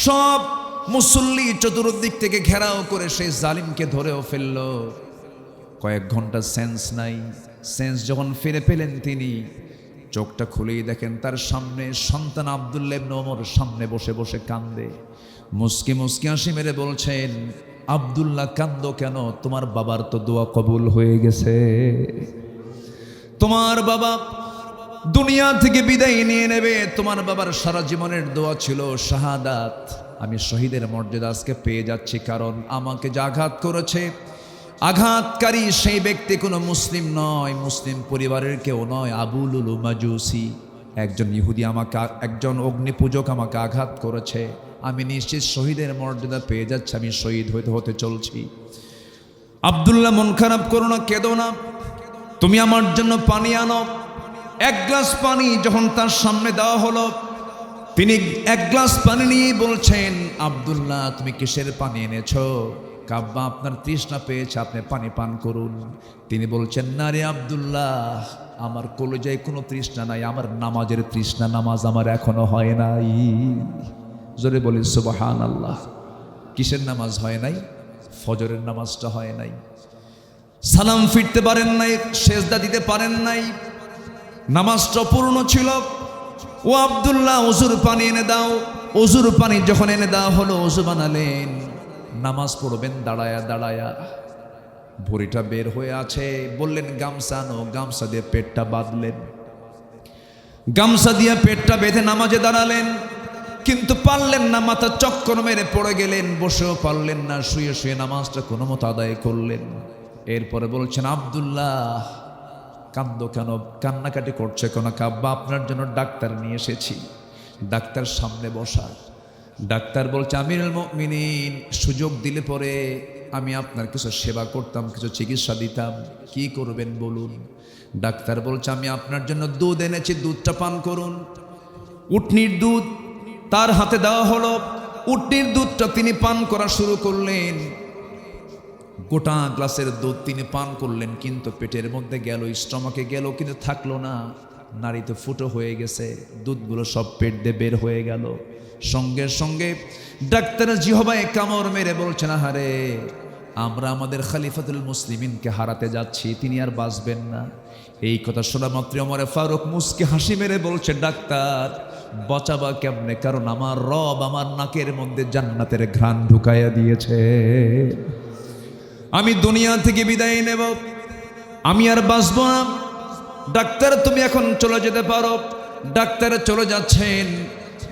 সব মুসল্লি চতুর্দিক থেকে ঘেরাও করে সেই জালিমকে ধরেও ফেলল। কয়েক ঘন্টা সেন্স নাই। সেন্স যখন ফিরে পেলেন, তিনি চোখটা খুলেই দেখেন তার সামনে সন্তান আব্দুল্লাহ ইবনে ওমর সামনে বসে বসে কান্দে। মুস্কি মুস্কি হাসি মেরে বলছেন, আব্দুল্লাহ কান্দো কেন? তোমার বাবার তো দোয়া কবুল হয়ে গেছে। তোমার বাবা দুনিয়া থেকে বিদায় নিয়ে নেবে। তোমার বাবার সারা জীবনের দোয়া ছিল শাহাদাত। আমি শহীদের মর্যাদা আজকে পেয়ে যাচ্ছি, কারণ আমাকে যে আঘাত করেছে, আঘাতকারী সেই ব্যক্তি কোনো মুসলিম নয়, মুসলিম পরিবারের কেউ নয়। আবু লুলু মাজুসি, একজন ইহুদি, একজন অগ্নিপূজক আমাকে আঘাত করেছে। আমি নিশ্চিত শহীদের মর্যাদা পেয়ে যাচ্ছি, আমি শহীদ হতে হতে চলছি। আব্দুল্লাহ, মন খারাপ করো না, কেঁদো না, তুমি আমার জন্য পানি আনো। এক গ্লাস পানি যখন তার সামনে দেওয়া হলো, তিনি এক গ্লাস পানি নিয়ে বলছেন, আব্দুল্লাহ তুমি কিসের পানি এনেছো? কাব্বা, আপনার তৃষ্ণা পেয়েছে, আপনি পানি পান করুন। তিনি বলছেন, না রে আব্দুল্লাহ, আমার কলেজায় কোনো তৃষ্ণা নাই, আমার নামাজের তৃষ্ণা, নামাজ আমার এখনো হয় নাই। জোরে বলি সুবহানাল্লাহ। কিসের নামাজ হয় নাই? ফজরের নামাজটা হয় নাই। সালাম ফিরতে পারেন নাই, সেজদা দিতে পারেন নাই, নামাজটা পূর্ণ ছিল। ও আব্দুল্লাহ, ওজুর পানি এনে দাও। ওজুর পানি যখন এনে দেওয়া হলো, ওজু বানালেন, নামাজ পড়বেন দাঁড়ায়া দাঁড়ায়া। ভুঁড়িটা বের হয়ে আছে, বললেন গামছা আনো। গামছা দিয়ে পেটটা বাঁধলেন। গামছা দিয়ে পেটটা বেঁধে নামাজে দাঁড়ালেন, কিন্তু পারলেন না। মাথা চক্কর মেরে পড়ে গেলেন। বসেও পারলেন না। শুয়ে শুয়ে নামাজটা কোনো মতো আদায় করলেন। এরপরে বলছেন, আব্দুল্লাহ কান্দো কেন? কান্নাকাটি করছে কেন? কাব্বা, আপনার জন্য ডাক্তার নিয়ে এসেছি। ডাক্তার সামনে বসা। ডাক্তার বলছে, আমিরুল মুমিনিন, সুযোগ দিলে পরে আমি আপনার কিছু সেবা করতাম, কিছু চিকিৎসা দিতাম, কি করবেন বলুন? ডাক্তার বলছে, আমি আপনার জন্য দুধ এনেছি, দুধটা পান করুন। উটনির দুধ তার হাতে দেওয়া হলো। উটনির দুধটা তিনি পান করা শুরু করলেন। গোটা গ্লাসের দুধ তিনি পান করলেন, কিন্তু পেটের মধ্যে গেল, স্টমাকে গেল, কিন্তু থাকলো না। নাড়িতে ফুটো হয়ে গেছে, দুধগুলো সব পেট দিয়ে বের হয়ে গেল। সঙ্গে সঙ্গে ডাক্তার জিহবায় কামড় মেরে বলছেন, আহারে, আমরা আমাদের খলিফাতুল মুসলিমিনকে হারাতে যাচ্ছি, তিনি আর বাঁচবেন না। এই কথা শোনা মাত্র ওমর ফারুক মুস্কি হাসি মেরে বলছে, ডাক্তার বাঁচাবা কেমনে? কারণ আমার রব আমার নাকের মধ্যে জান্নাতের ঘ্রাণ ঢুকাইয়া দিয়েছে। আমি দুনিয়া থেকে বিদায় নেব, আমি আর বাঁচব না। ডাক্তার তুমি এখন চলে যেতে পারো। ডাক্তার চলে যাচ্ছেন।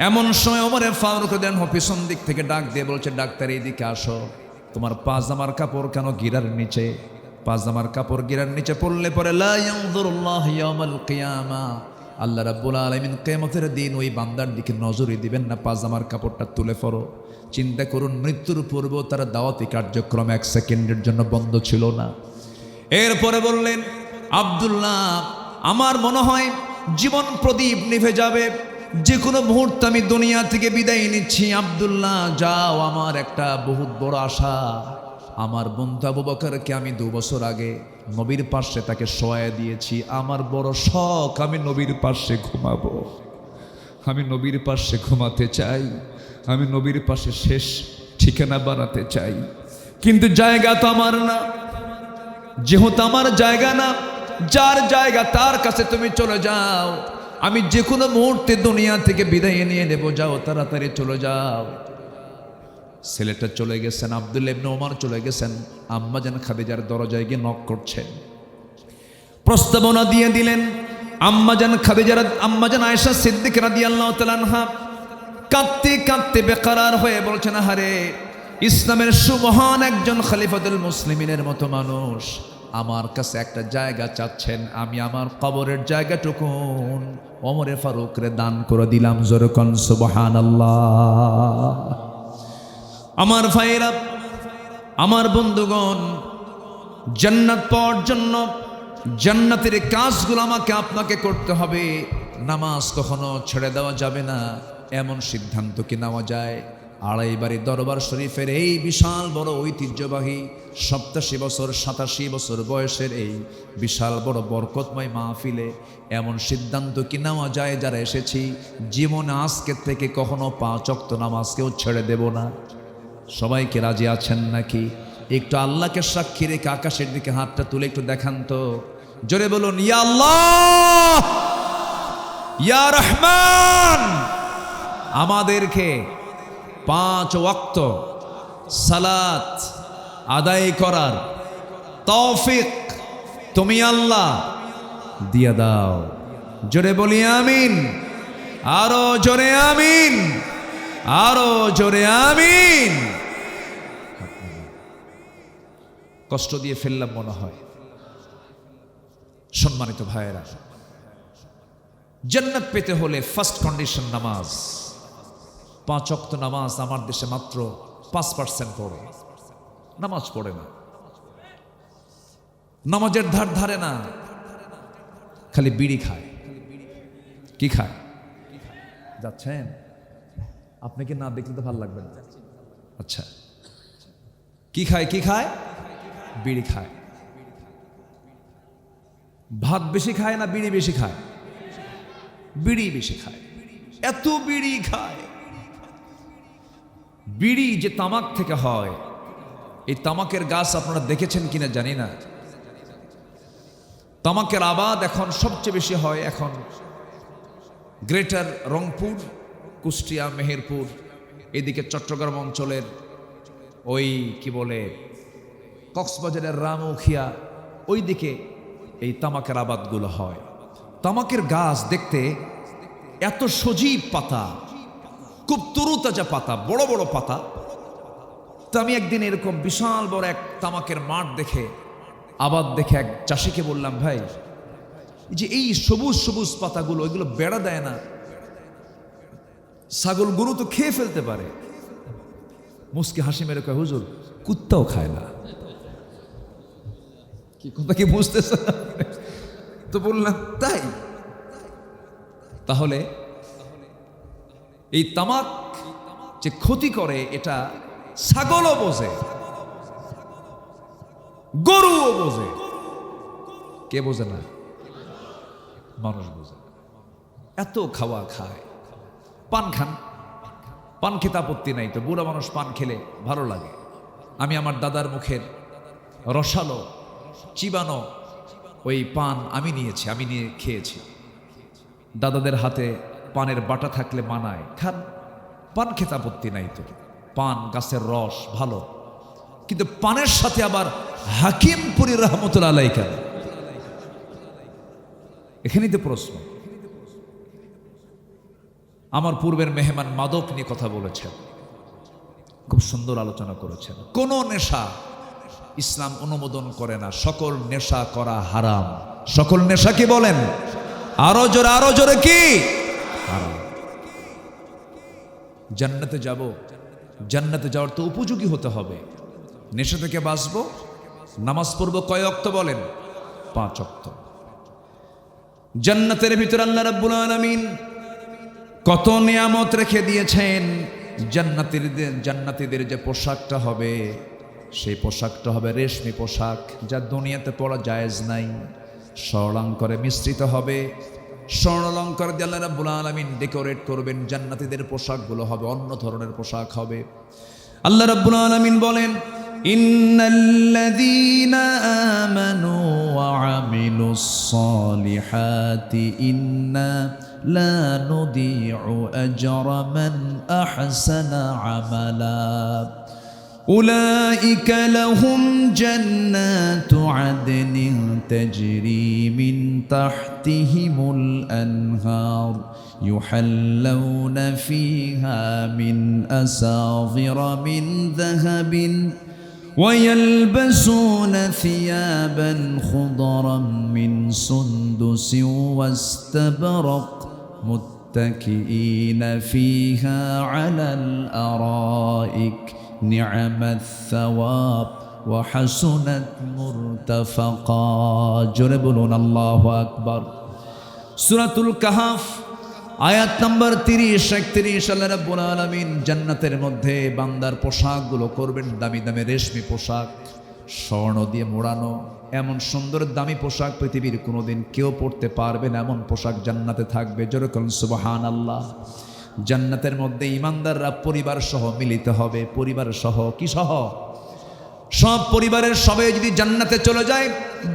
এমন সময় ওমর ফারুক দেন পিছন দিক থেকে ডাক দিয়ে বলছে, ডাক্তার এইদিকে আসো। তোমার পাজামার কাপড় কেন গিরার নিচে? পাজামার কাপড় গিরার নিচে পড়লে পরে লা ইয়ানজুরুল্লাহু ইয়াওমাল কিয়ামা, আল্লাহ রাব্বুল আলামিন কিয়ামতের দিন ওই বান্দার দিকে নজরই দিবেন না। পাজামার কাপড়টা তুলে পরো। চিন্তা করুন, মৃত্যুর পূর্বেও তার দাওয়াতি কার্যক্রম এক সেকেন্ডের জন্য বন্ধ ছিল না। এরপরে বললেন, আব্দুল্লাহ, আমার মনে হয় জীবন প্রদীপ নিভে যাবে, যে কোনো মুহূর্তে আমি দুনিয়া থেকে বিদায় নিচ্ছি। আব্দুল্লাহ যাও, আমার একটা বহুত বড় আশা, আমার বন্ধু আবু বকরকে আমি 2 বছর আগে নবীর পাশে তাকে শোয়ায় দিয়েছি। আমার বড় শখ, আমি নবীর পাশে ঘুমাবো, আমি নবীর পাশে ঘুমাতে চাই, আমি নবীর পাশে শেষ ঠিকানা বানাতে চাই। কিন্তু জায়গা তো আমার না, যেহেতু আমার জায়গা না, যার জায়গা তার কাছে তুমি চলে যাও, আমি যে কোনো মুহূর্তে দুনিয়া থেকে বিদায় নিয়ে নেব, যাও তাড়াতাড়ি চলে যাও। ছেলেটা চলে গেছেন, আব্দুল্লাহ ইবনে ওমর চলে গেছেন, আম্মাজান খাদিজার দরজায় গিয়ে নক করছেন, প্রস্তাবনা দিয়ে দিলেন। আম্মাজান আয়েশা সিদ্দিকা রাদিয়াল্লাহু তাআলা আনহা কাঁদতে কাঁদতে বেকারার হয়ে বলছেন, আহারে, ইসলামের সুমহান একজন খলিফাতুল মুসলিমিনের মতো মানুষ আমার কাছে একটা জায়গা চাচ্ছেন, আমি আমার কবরের জায়গাটুকুন ওমরে ফারুকরে দান করে দিলাম। জোরে কোন সুবহানাল্লাহ। আমার ভাইরা, আমার বন্ধুগণ, জান্নাত পাওয়ার জন্য জান্নাতের কাজগুলো আমাকে আপনাকে করতে হবে। নামাজ কখনো ছেড়ে দেওয়া যাবে না, এমন সিদ্ধান্ত কি নেওয়া যায়? আড়াইবাড়ি দরবার শরীফের এই বিশাল বড় ঐতিহ্যবাহী 87 বছর 87 বছর বয়সের এই বিশাল বড় বরকতময় মাহফিলে এমন সিদ্ধান্ত কি নেওয়া যায় যারা এসেছি, জীবনে আজকে থেকে কখনো 5 ওয়াক্ত নামাজকেও ছেড়ে দেব না? সবাইকে রাজি আছেন নাকি? একটু আল্লাহকে সাক্ষী রেখে আকাশের দিকে হাতটা তুলে একটু দেখান তো, জোরে বলুন, ইয়া আল্লাহ, ইয়া রহমান, আমাদেরকে 5 ওয়াক্ত সালাত আদায় করার তৌফিক তুমি আল্লাহ দিয়ে দাও। জোরে বলি আমিন, আরো জোরে আমিন, আরো জোরে আমিন। কষ্ট দিয়ে ফেললাম মনে হয়। সম্মানিত ভাইয়েরা, জান্নাত পেতে হলে ফার্স্ট কন্ডিশন নামাজ। 5 ওয়াক্ত নামাজ আমার দেশে মাত্র 5% পড়ে, নামাজ পড়ে না, নামাজের ধার ধারে না, খালি বিড়ি খায়। কি খায়? যাচ্ছেন আপনি কি না দেখলে তো ভালো লাগবে না। আচ্ছা, কি খায়? কি খায়? বিড়ি খায়। ভাত বেশি খায় না বিড়ি বেশি খায়? বিড়ি বেশি খায়। এত বিড়ি খায়। বিড়ি যে তামাক থেকে হয়, এই তামাকের গাছ আপনারা দেখেছেন কিনা জানি না। তামাকের আবাদ এখন সবচেয়ে বেশি হয় এখন গ্রেটার রংপুর, কুষ্টিয়া, মেহেরপুর, এদিকে চট্টগ্রাম অঞ্চলের ওই কি বলে কক্সবাজারের রামুখিয়া, ওই দিকে এই তামাকের আবাদগুলো হয়। তামাকের গাছ দেখতে এত সজীব পাতা, খুব তরুতাজা পাতা, বড় বড় পাতা। তো আমি একদিন এরকম বিশাল বড় এক তামাকের মাঠ দেখে, আবাদ দেখে এক চাষিকে বললাম, ভাই, যে এই সবুজ সবুজ পাতাগুলো, এগুলো বেড়া দেয় না? ছাগল গরু তো খেয়ে ফেলতে পারে। মুসকি হাসি মেরে কয়, হুজুর, কুত্তাও খায় না। কি কথা কি বুঝতেছ? তো বললাম, তাই? তাহলে এই তামাক যে ক্ষতি করে এটা ছাগলও বোঝে, গরুও বোঝে। কে বোঝে না? মানুষ বোঝে। এত খাওয়া খায়। পান খান, পান খেতে আপত্তি নাই তো, বুড়া মানুষ পান খেলে ভালো লাগে। আমি আমার দাদার মুখের রসালো চিবানো ওই পান আমি নিয়েছি, আমি নিয়ে খেয়েছি। দাদাদের হাতে পানের বাটা থাকলে মানায়, খান। পান খেতে আপত্তি নাই তো, পান গাছের রস ভালো। কিন্তু পানের সাথে আবার হাকিমপুরি রহমতুল্লাহ আলাইহি কেন? এখানেই তো প্রশ্ন। আমার পূর্বের মেহমান মাদক নিয়ে কথা বলেছেন, খুব সুন্দর আলোচনা করেছেন। কোন নেশা ইসলাম অনুমোদন করে না, সকল নেশা করা হারাম। সকল নেশা কি বলেন? আরো জোরে, আরো জোরে কি? হারাম। জান্নাতে যাব, জান্নাতে যাওয়ার তো উপযোগী হতে হবে। নেশা থেকে বাঁচবো, নামাজ পড়ব কয় ওয়াক্ত বলেন? 5 ওয়াক্ত। জান্নাতের ভিতর আল্লাহ রাব্বুল আলামিন কত নিয়ামত রেখে দিয়েছেন। জান্নাতীদের যে পোশাকটা হবে, সেই পোশাকটা হবে রেশমি পোশাক, যা দুনিয়াতে পরা জায়েজ নাই। স্বর্ণালঙ্কারে মিশ্রিত হবে। স্বর্ণালঙ্কার দিয়ে আল্লাহ রাব্বুল আলামিন ডেকোরেট করবেন। জান্নাতীদের পোশাকগুলো হবে অন্য ধরনের পোশাক হবে। আল্লাহ রাব্বুল আলামিন বলেন, ইন্নাল্লাযীনা আমানু ওয়া আমিলুস সালিহাতি ইন্না লা নুদিউ আজরা মান আহসানা আমালা أولئك لهم جنات عدن تجري من تحتهم الأنهار يحلون فيها من أساور من ذهب ويلبسون ثيابا خضرا من سندس واستبرق متكئين فيها على الأرائك نعم الثواب وحسنت مرتفقا জোরে বলুন আল্লাহু আকবার। সূরাতুল কাহফ আয়াত নাম্বার 30-31 আল্লাহ রাব্বুল আলামিন জান্নাতের মধ্যে বান্দার পোশাকগুলো করবেন দামি দামি রেশমি পোশাক, স্বর্ণ দিয়ে মোড়ানো। এমন সুন্দর দামি পোশাক পৃথিবীর কোনোদিন কেউ পরতে পারবে না, এমন পোশাক জান্নাতে থাকবে। জোরে বলুন সুবহানাল্লাহ। জান্নাতের মধ্যে ইমানদাররা পরিবার সহ মিলিত হবে। পরিবার সহ, কি সহ? সব পরিবারের সবাই যদি জান্নাতে চলে যায়,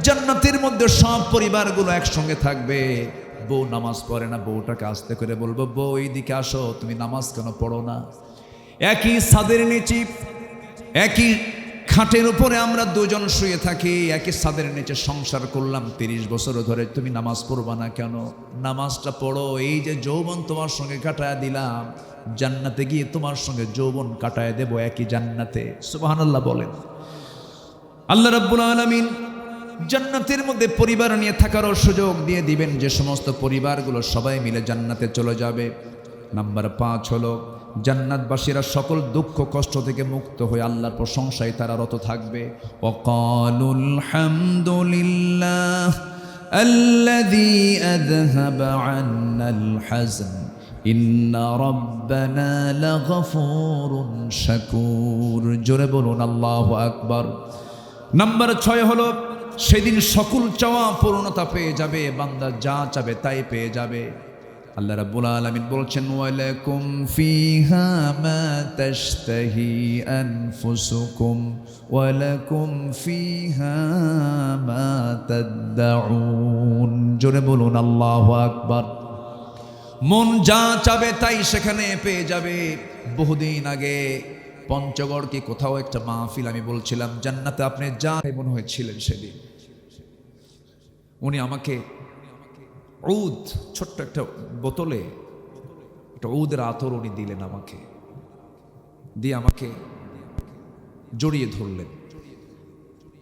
জান্নাতের মধ্যে সব পরিবারগুলো একসঙ্গে থাকবে। বউ নামাজ পড়ে না, বউটাকে আস্তে করে বলবো, বউ এইদিকে আসো, তুমি নামাজ কেন পড়ো না? একই ছাদের নিচে, একই খাটের উপরে আমরা দুজন শুয়ে থাকি, একই ছাদের নিচে সংসার করলাম 30 বছর ধরে, তুমি নামাজ পড়বা না কেন? নামাজটা পড়ো। এই যে যৌবন তোমার সঙ্গে কাটায় দিলাম, জান্নাতে গিয়ে তোমার সঙ্গে যৌবন কাটায় দেব একই জান্নাতে। সুবহানাল্লাহ বলেন। আল্লাহ রাব্বুল আলামিন জান্নাতের মধ্যে পরিবার নিয়ে থাকারও সুযোগ দিয়ে দিবেন, যে সমস্ত পরিবারগুলো সবাই মিলে জান্নাতে চলে যাবে। নাম্বার 5 হলো জান্নাতবাসীরা সকল দুঃখ কষ্ট থেকে মুক্ত হয়ে আল্লাহর প্রশংসায় তারা রত থাকবে। ওয়াকালুল হামদুলিল্লাহ আল্লাযী আযহাবা আন্নাল হাযন ইন্না রাব্বানা লাগফুরুন শাকুর। জোরে বলুন আল্লাহু আকবার। নাম্বার 6 হলো সেদিন সকল চাওয়া পূর্ণতা পেয়ে যাবে, বান্দা যা চাবে তাই পেয়ে যাবে। আল্লাহ রাব্বুল আলামিন বলছেন, ওয়ালাকুম ফিহা মা তাশতাহি আনফুসুকুম ওয়ালাকুম ফিহা মা তাদউন। জোরে বলুন আল্লাহু আকবার। মন যা চাবে তাই সেখানে পেয়ে যাবে। বহুদিন আগে পঞ্চগড় কি কোথাও একটা মাহফিল আমি বলছিলাম, জান্নাতে আপনি যা মনে হয়েছিলেন সেদিন। উনি আমাকে উদ, ছোট্ট একটা বোতলে একটা উদের আতর উনি দিলেন আমাকে, দিয়ে আমাকে জড়িয়ে ধরলেন,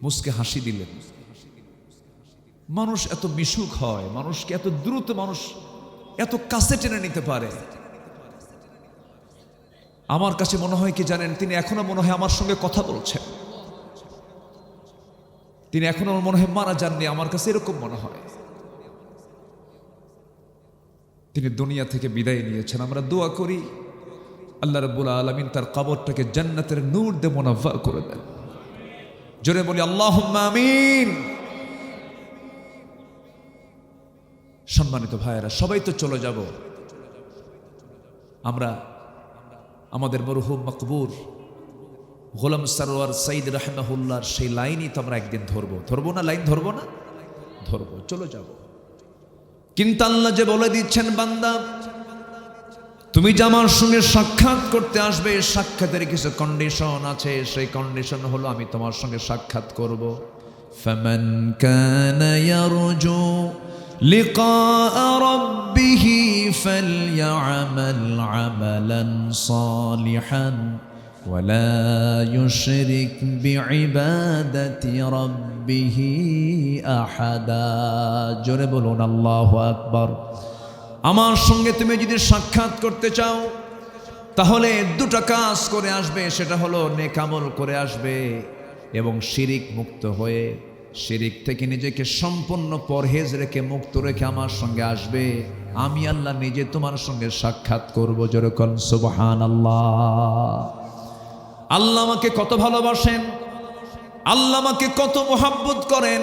মুসকে হাসি দিলেন। মানুষ এত মিশুক হয়, মানুষকে এত দ্রুত মানুষ এত কাছে টেনে নিতে পারে। আমার কাছে মনে হয় কি জানেন, তিনি এখনো মনে হয় আমার সঙ্গে কথা বলছেন, তিনি এখনো মনে হয় মারা যাননি। আমার কাছে এরকম মনে হয় তিনি দুনিয়া থেকে বিদায় নিয়েছেন। আমরা দোয়া করি আল্লাহ রাব্বুল আলামিন তার কবরটাকে জান্নাতের নূর দিয়ে মুনাফফা করে দেন। জোরে বলি আল্লাহুম্মা আমিন। সম্মানিত ভাইয়েরা, সবাই তো চলে যাব। আমরা আমাদের মরহুম মকবুর গোলাম সরওয়ার সাইদ রাহিমাহুল্লাহর সেই লাইনই তো আমরা একদিন ধরবো না? লাইন ধরবো না? ধরবো, চলে যাব। কিন্তু আল্লাহ যে বলে দিচ্ছেন, বান্দা তুমি যে আমার সঙ্গে সাক্ষাৎ করতে আসবে, সাক্ষাতের কিছু কন্ডিশন আছে। সেই কন্ডিশন হলো আমি তোমার সঙ্গে সাক্ষাৎ করব। ফামান কানা ইয়ারজু লিকাআ রাব্বিহি ফালইআমাল আমালান সালিহান ওয়ালা ইউশরিক বিইবাদাতি রাব্বিহি আহাদা। জোরে বলুন আল্লাহু আকবার। আমার সঙ্গে তুমি যদি সাক্ষাৎ করতে চাও, তাহলে দুটো কাজ করে আসবে। সেটা হলো নেক আমল করে আসবে, এবং শিরিক মুক্ত হয়ে শিরিক থেকে নিজেকে সম্পূর্ণ পরহেজ রেখে মুক্ত রেখে আমার সঙ্গে আসবে, আমি আল্লাহ নিজে তোমার সঙ্গে সাক্ষাৎ করব। যেরকম সুবহানাল্লাহ। আল্লাহ আমাকে কত ভালোবাসেন, আল্লাহ আমাকে কত মোহাব্বত করেন।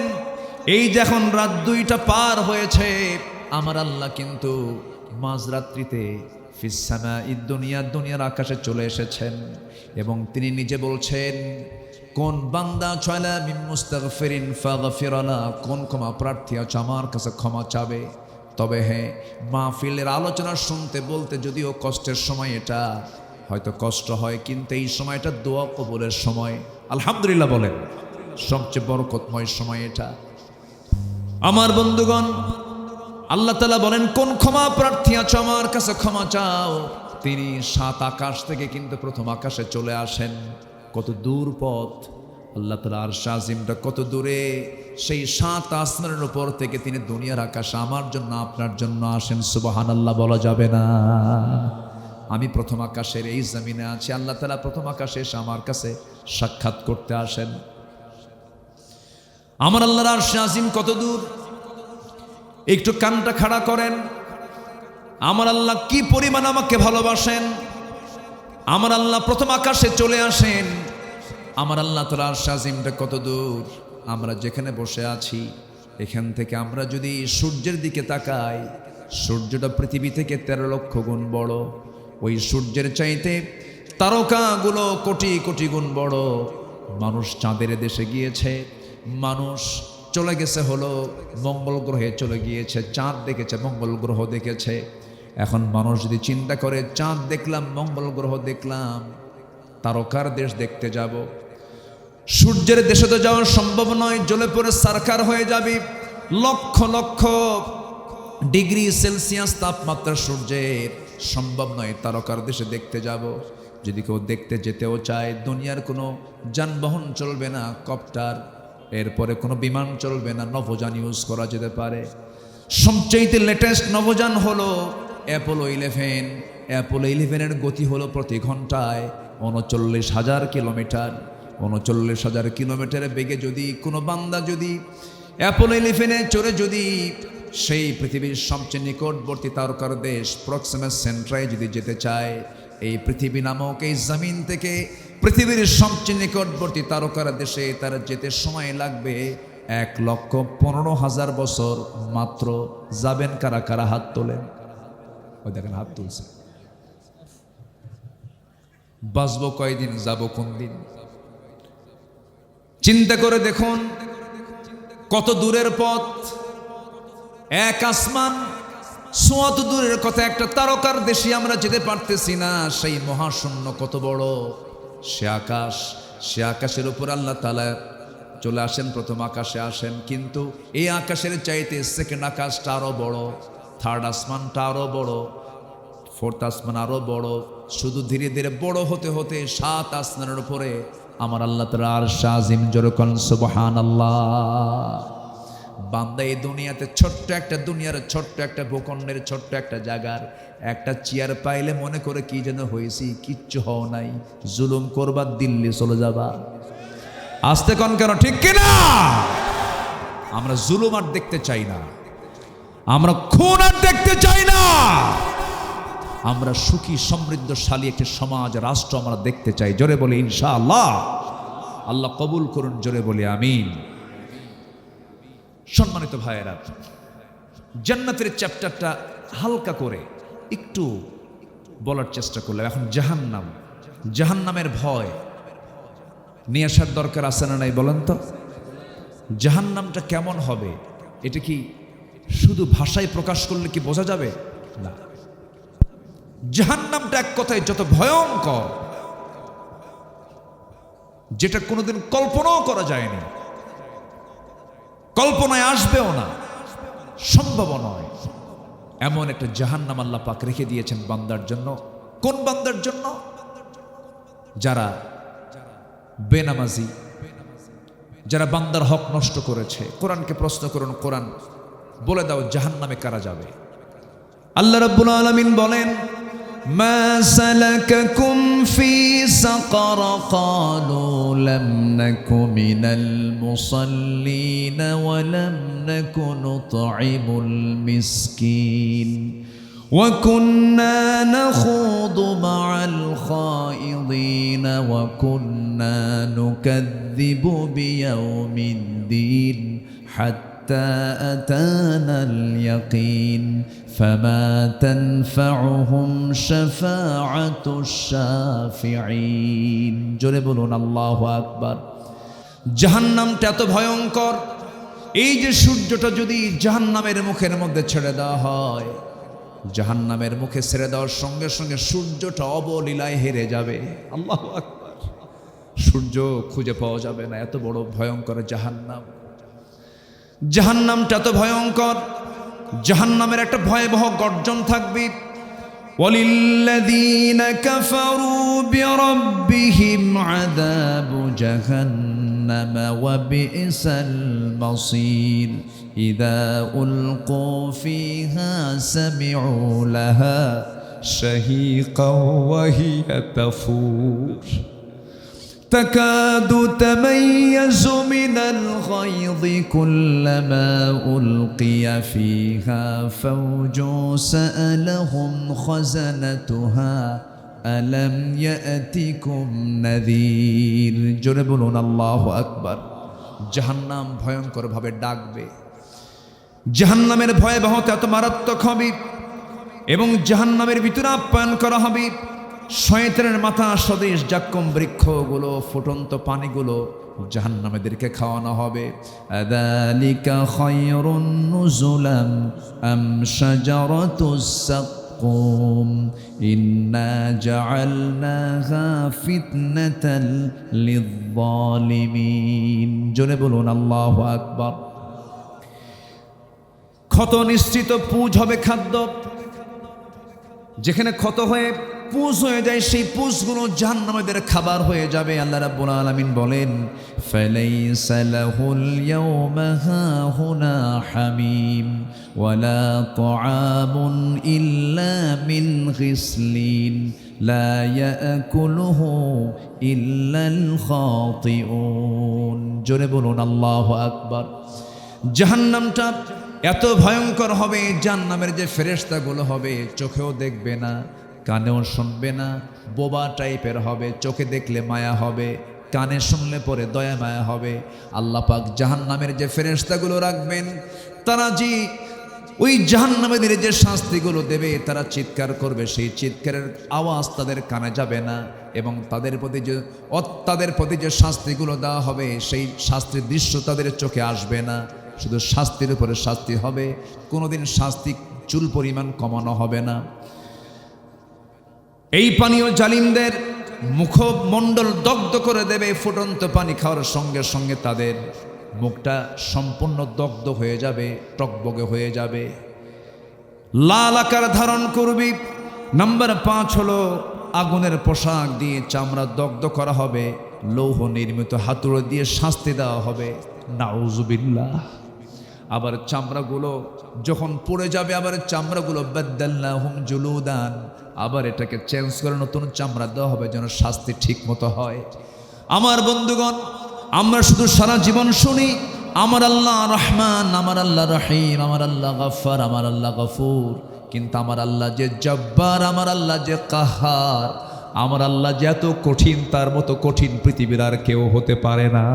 এই যখন রাত 2টা পার হয়েছে, আমার আল্লাহ কিন্তু মাঝরাত্রিতে দুনিয়ার আকাশে চলে এসেছেন এবং তিনি নিজে বলছেন, কোন বান্দা ছয়লা মিন মুস্তাগফিরিন ফাগফিরালা, কোন ক্ষমা প্রার্থী আছে আমার কাছে ক্ষমা চাবে। তবে হ্যাঁ, মাহফিলের আলোচনা শুনতে বলতে যদিও কষ্টের সময়, এটা হয়তো কষ্ট হয়, কিন্তু এই সময়টা দোয়া কবুলের সময়। আলহামদুলিল্লাহ বলেন, সবচেয়ে বরকতময় সময় এটা। আমার বন্ধুগণ, আল্লাহ তাআলা বলেন, কোন ক্ষমা প্রার্থী আছো আমার কাছে ক্ষমা চাও। তিনি 7 আকাশ থেকে কিন্তু প্রথম আকাশে চলে আসেন। কত দূর পথ, আল্লাহ তাআলা আরশ আজিমটা কত দূরে, সেই 7 আসমানের উপর থেকে তিনি দুনিয়ার আকাশে আমার জন্য আপনার জন্য আসেন। সুবহানাল্লাহ বলা যাবে না? আমি প্রথম আকাশের এই জমিনে আছি, আল্লাহ তাআলা প্রথম আকাশে এসে আমার কাছে সাক্ষাৎ করতে আসেন। আমার আল্লাহর আরশ আজিম কত দূর, একটু কানটা খাড়া করেন। আমার আল্লাহ কি পরিমাণ আমাকে ভালোবাসেন। আমার আল্লাহ প্রথম আকাশে চলে আসেন। আমার আল্লাহ তাআলার আরশ আজিমটা কত দূর। আমরা যেখানে বসে আছি, এখান থেকে আমরা যদি সূর্যের দিকে তাকাই, সূর্যটা পৃথিবী থেকে 13 লক্ষ গুণ বড়। ওই সূর্যের চাইতে তারকাগুলো কোটি কোটি গুণ বড়। মানুষ চাঁদের দেশে গিয়েছে, মানুষ চলে গেছে হলো মঙ্গল গ্রহে চলে গিয়েছে, চাঁদ দেখেছে, মঙ্গল গ্রহ দেখেছে। এখন মানুষ যদি চিন্তা করে, চাঁদ দেখলাম, মঙ্গল গ্রহ দেখলাম, তারকার দেশ দেখতে যাব, সূর্যের দেশে তো যাওয়া সম্ভব নয়, জ্বলে পড়ে সারখার হয়ে যাবে। লক্ষ লক্ষ ডিগ্রি সেলসিয়াস তাপমাত্রা সূর্যের, সম্ভব নয় তারকার দেশে দেখতে যাব। যদি কেউ দেখতে যেতেও চায়, দুনিয়ার কোনো যানবাহন চলবে না, কপ্টার, এরপরে কোনো বিমান চলবে না, নভোযান ইউজ করা যেতে পারে। সবচেয়ে লেটেস্ট নভোযান হলো অ্যাপোলো 11। অ্যাপোলো 11-এর গতি হলো প্রতি ঘন্টায় 39,000 কিলোমিটার। 39,000 কিলোমিটার বেগে যদি কোনো বান্দা যদি অ্যাপোলো 11-এ চড়ে যদি সেই পৃথিবীর সবচেয়ে নিকটবর্তী তারকার দেশ প্রক্সিমা সেন্ট্রায় যদি যেতে চায়, এই পৃথিবী নামক এই জমিন থেকে পৃথিবীর সবচেয়ে নিকটবর্তী তারকার দেশে তার যেতে সময় লাগবে 1,15,000 বছর মাত্র। যাবেন কারা কারা? হাত তোলেন। ওই দেখেন হাত তুলছে। বাঁচবো কয়দিন, যাব কোন দিন? চিন্তা করে দেখুন কত দূরের পথ। এক আসমান সোয়াত দূরের কথা, একটা তারকার দেশে আমরা যেতে পারতেছি না। সেই মহাশূন্য কত বড়, সে আকাশ, সে আকাশের উপর আল্লাহ তাআলা চলে আসেন, প্রথম আকাশে আসেন। কিন্তু এই আকাশের চাইতে সেকেন্ড আকাশটা আরো বড়, থার্ড আসমানটা আরো বড়, ফোর্থ আসমান আরো বড়। শুধু ধীরে ধীরে বড় হতে হতে 7 আসমানের উপরে আমার আল্লাহ তাআলা আরশ আজিম। যেরকম সুবহানাল্লাহ। বান্দা এই দুনিয়াতে ছোট্ট একটা দুনিয়ার ছোট্ট একটা ভূখণ্ডের ছোট্ট একটা জায়গার একটা চেয়ার পাইলে মনে করে কি যেন হয়েছি, কিচ্ছু হও নাই, জুলুম করবা, দিল্লি চলে যাবা। আসতে কন কেন, ঠিক কিনা? আমরা জুলুম আর দেখতে চাই না, আমরা খুন আর দেখতে চাই না। আমরা সুখী সমৃদ্ধশালী একটি সমাজ, রাষ্ট্র আমরা দেখতে চাই। জোরে বলি ইনশাআল্লাহ। আল্লাহ কবুল করুন, জোরে বলি আমিন। সম্মানিত ভাইয়েরা, জান্নাতের চ্যাপ্টারটা হালকা করে একটু বলার চেষ্টা করলাম। এখন জাহান্নাম, জাহান্নামের ভয় নিয়ে আসার দরকার আছে না নাই বলেন তো? জাহান্নামটা কেমন হবে, এটা কি শুধু ভাষায় প্রকাশ করলে কি বোঝা যাবে? না। জাহান্নামটা এক কথায় যত ভয়ঙ্কর, যেটা কোনোদিন কল্পনাও করা যায়নি, কল্পনায় আসবেও না, সম্ভব নয়, এমন একটা জাহান্নাম আল্লাহ পাক রেখে দিয়েছেন বান্দার জন্য। কোন বান্দার জন্য? যারা বেনামাজি, যারা বান্দার হক নষ্ট করেছে। কোরআনকে প্রশ্ন করুন, কোরআন বলে দাও জাহান্নামে কারা যাবে। আল্লাহ রাব্বুল আলামিন বলেন, ما سلككم في سقر قالوا لم نك من المصلين ولم نك نطعم المسكين وكنا نخوض مع الخائضين وكنا نكذب بيوم الدين حتى أتانا اليقين فما تنفعهم شفاعة الشافعين জোরে বলুন আল্লাহু আকবার। জাহান্নামটা এত ভয়ঙ্কর, এই যে সূর্যটা যদি জাহান্নামের মুখের মধ্যে ছেড়ে দেওয়া হয়, জাহান্নামের মুখে ছেড়ে দেওয়ার সঙ্গে সঙ্গে সূর্যটা অবলীলায় হেরে যাবে। আল্লাহু আকবার। সূর্য খুঁজে পাওয়া যাবে না, এত বড় ভয়ঙ্কর জাহান্নাম। জাহান্নামটা এত ভয়ঙ্কর, জাহান্নামের একটা ভয়াবহ গর্জন থাকবে। ওয়ালিল্লাযীনা কাফারু বিরাব্বিহিম আযাবু জাহান্নাম ওয়া বি'সাল মাসীর ইযা উলকু ফিহা সামি'ু লাহা শাহীকাও ওয়া হিয়া তাফুর تكاد تميز من الغيظ كلما ألقي فيها فوج سألهم خزنتها ألم يأتكم نذير জোরে বলুন আল্লাহু আকবার। জাহান্নাম ভয়ঙ্কর ভাবে ডাকবে, জাহান্নামের ভয়াবহতা এত মারাত্মক হবে এবং জাহান্নামের ভিতরে আপ্যায়ন করা হবে শয়তানের মাথা সদৃশ জাক্কুম বৃক্ষগুলো, ফুটন্ত পানিগুলো জাহান্নামীদেরকে খাওয়ানো হবে। আযালিকা খায়রুন নুজুলাম আম শাজারাতুস সাক্কুম ইন্না জাআলনাহা ফিতনাতাল লিয-যালিমিন জোরে বলুন আল্লাহু আকবার। ক্ষত নিশ্চিত পুঁজ হবে খাদ্য, যেখানে ক্ষত হয়ে পুঁজ হয়ে যায় সেই পুঁজগুলো জাহান্নামীদের খাবার হয়ে যাবে। আল্লাহ রাব্বুল আলামিন বলেন ফালাইসা লাহুল ইয়াওমা হাহুনা হামিম ওয়ালা তাআমুন ইল্লা মিন গিসলিন লা ইয়াকুলুহু ইল্লাল খাতিউন জোরে বলুন আল্লাহু আকবার। জাহান্নামটা এত ভয়ঙ্কর হবে, জাহান্নামের যে ফেরেশতাগুলো হবে চোখেও দেখবে না, কানেও শুনবে না, বোবা টাইপের হবে, চোখে দেখলে মায়া হবে, কানে শুনলে পরে দয়া মায়া হবে। আল্লাহ পাক জাহান্নামের যে ফেরেশতাগুলো রাখবেন, তারা যে ওই জাহান্নামীদের যে শাস্তিগুলো দেবে তারা চিৎকার করবে, সেই চিৎকারের আওয়াজ তাদের কানে যাবে না এবং তাদের প্রতি যে শাস্তিগুলো দেওয়া হবে সেই শাস্তির দৃশ্য তাদের চোখে আসবে না, শুধু শাস্তির উপরে শাস্তি হবে, কোনোদিন শাস্তি চুল পরিমাণ কমানো হবে না। এই পানীয় জালিমদের মুখমণ্ডল দগ্ধ করে দেবে, ফুটন্ত পানি খাওয়ার সঙ্গে সঙ্গে তাদের মুখটা সম্পূর্ণ দগ্ধ হয়ে যাবে, টকবগে হয়ে যাবে, লাল আকার ধারণ করবে। নাম্বার 5 হলো আগুনের পোশাক দিয়ে চামড়া দগ্ধ করা হবে, লৌহ নির্মিত হাতুড়ি দিয়ে শাস্তি দেওয়া হবে। নাউজুবিল্লাহ। আবার চামড়াগুলো যখন পড়ে যাবে, আবার চামড়াগুলো বাদদালনাহুম জুলুদান, আবার এটাকে চেঞ্জ করে নতুন চামড়া দেওয়া হবে যেন শাস্তি ঠিক মতো হয়। আমার বন্ধুগণ, আমরা শুধু সারা জীবন শুনি আমার আল্লাহ রহমান, আমার আল্লাহ রহিম, আমার আল্লাহ গফফার, আমার আল্লাহ গফুর, কিন্তু আমার আল্লাহ যে জব্বার, আমার আল্লাহ যে কাহার, আমার আল্লাহ যে এত কঠিন, তার মতো কঠিন পৃথিবীর আর কেউ হতে পারে না।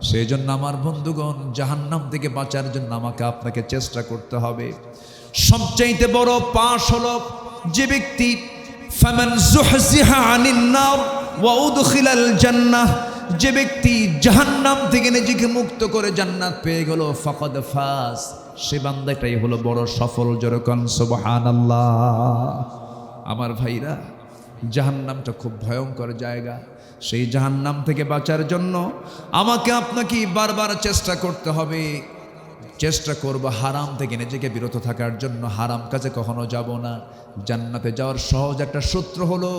সেই জন্য আমার বন্ধুগণ, জাহান্নাম থেকে বাঁচার জন্য আমাকে আপনাকে চেষ্টা করতে হবে। সবচাইতে বড় পাশ হলো যে ব্যক্তি ফামান যুহজিহা আনিন নার ওয়া উদখিলাল জান্নাহ, যে ব্যক্তি জাহান্নাম থেকে নিজেকে মুক্ত করে জান্নাত পেয়ে গেল, ফাকাদ ফাজ, সে বান্দাটাই হলো বড় সফল। যেরকম সুবহানাল্লাহ। আমার ভাইরা, জাহান্নামটা খুব ভয়ঙ্কর জায়গা। সেই জাহান্নাম থেকে বাঁচার জন্য আমাকে আপনাকে বারবার চেষ্টা করতে হবে। চেষ্টা করব হারাম থেকে নিজেকে বিরত থাকার জন্য, হারাম কাজে কখনো যাব না। জান্নাতে যাওয়ার সহজ একটা সূত্র হলো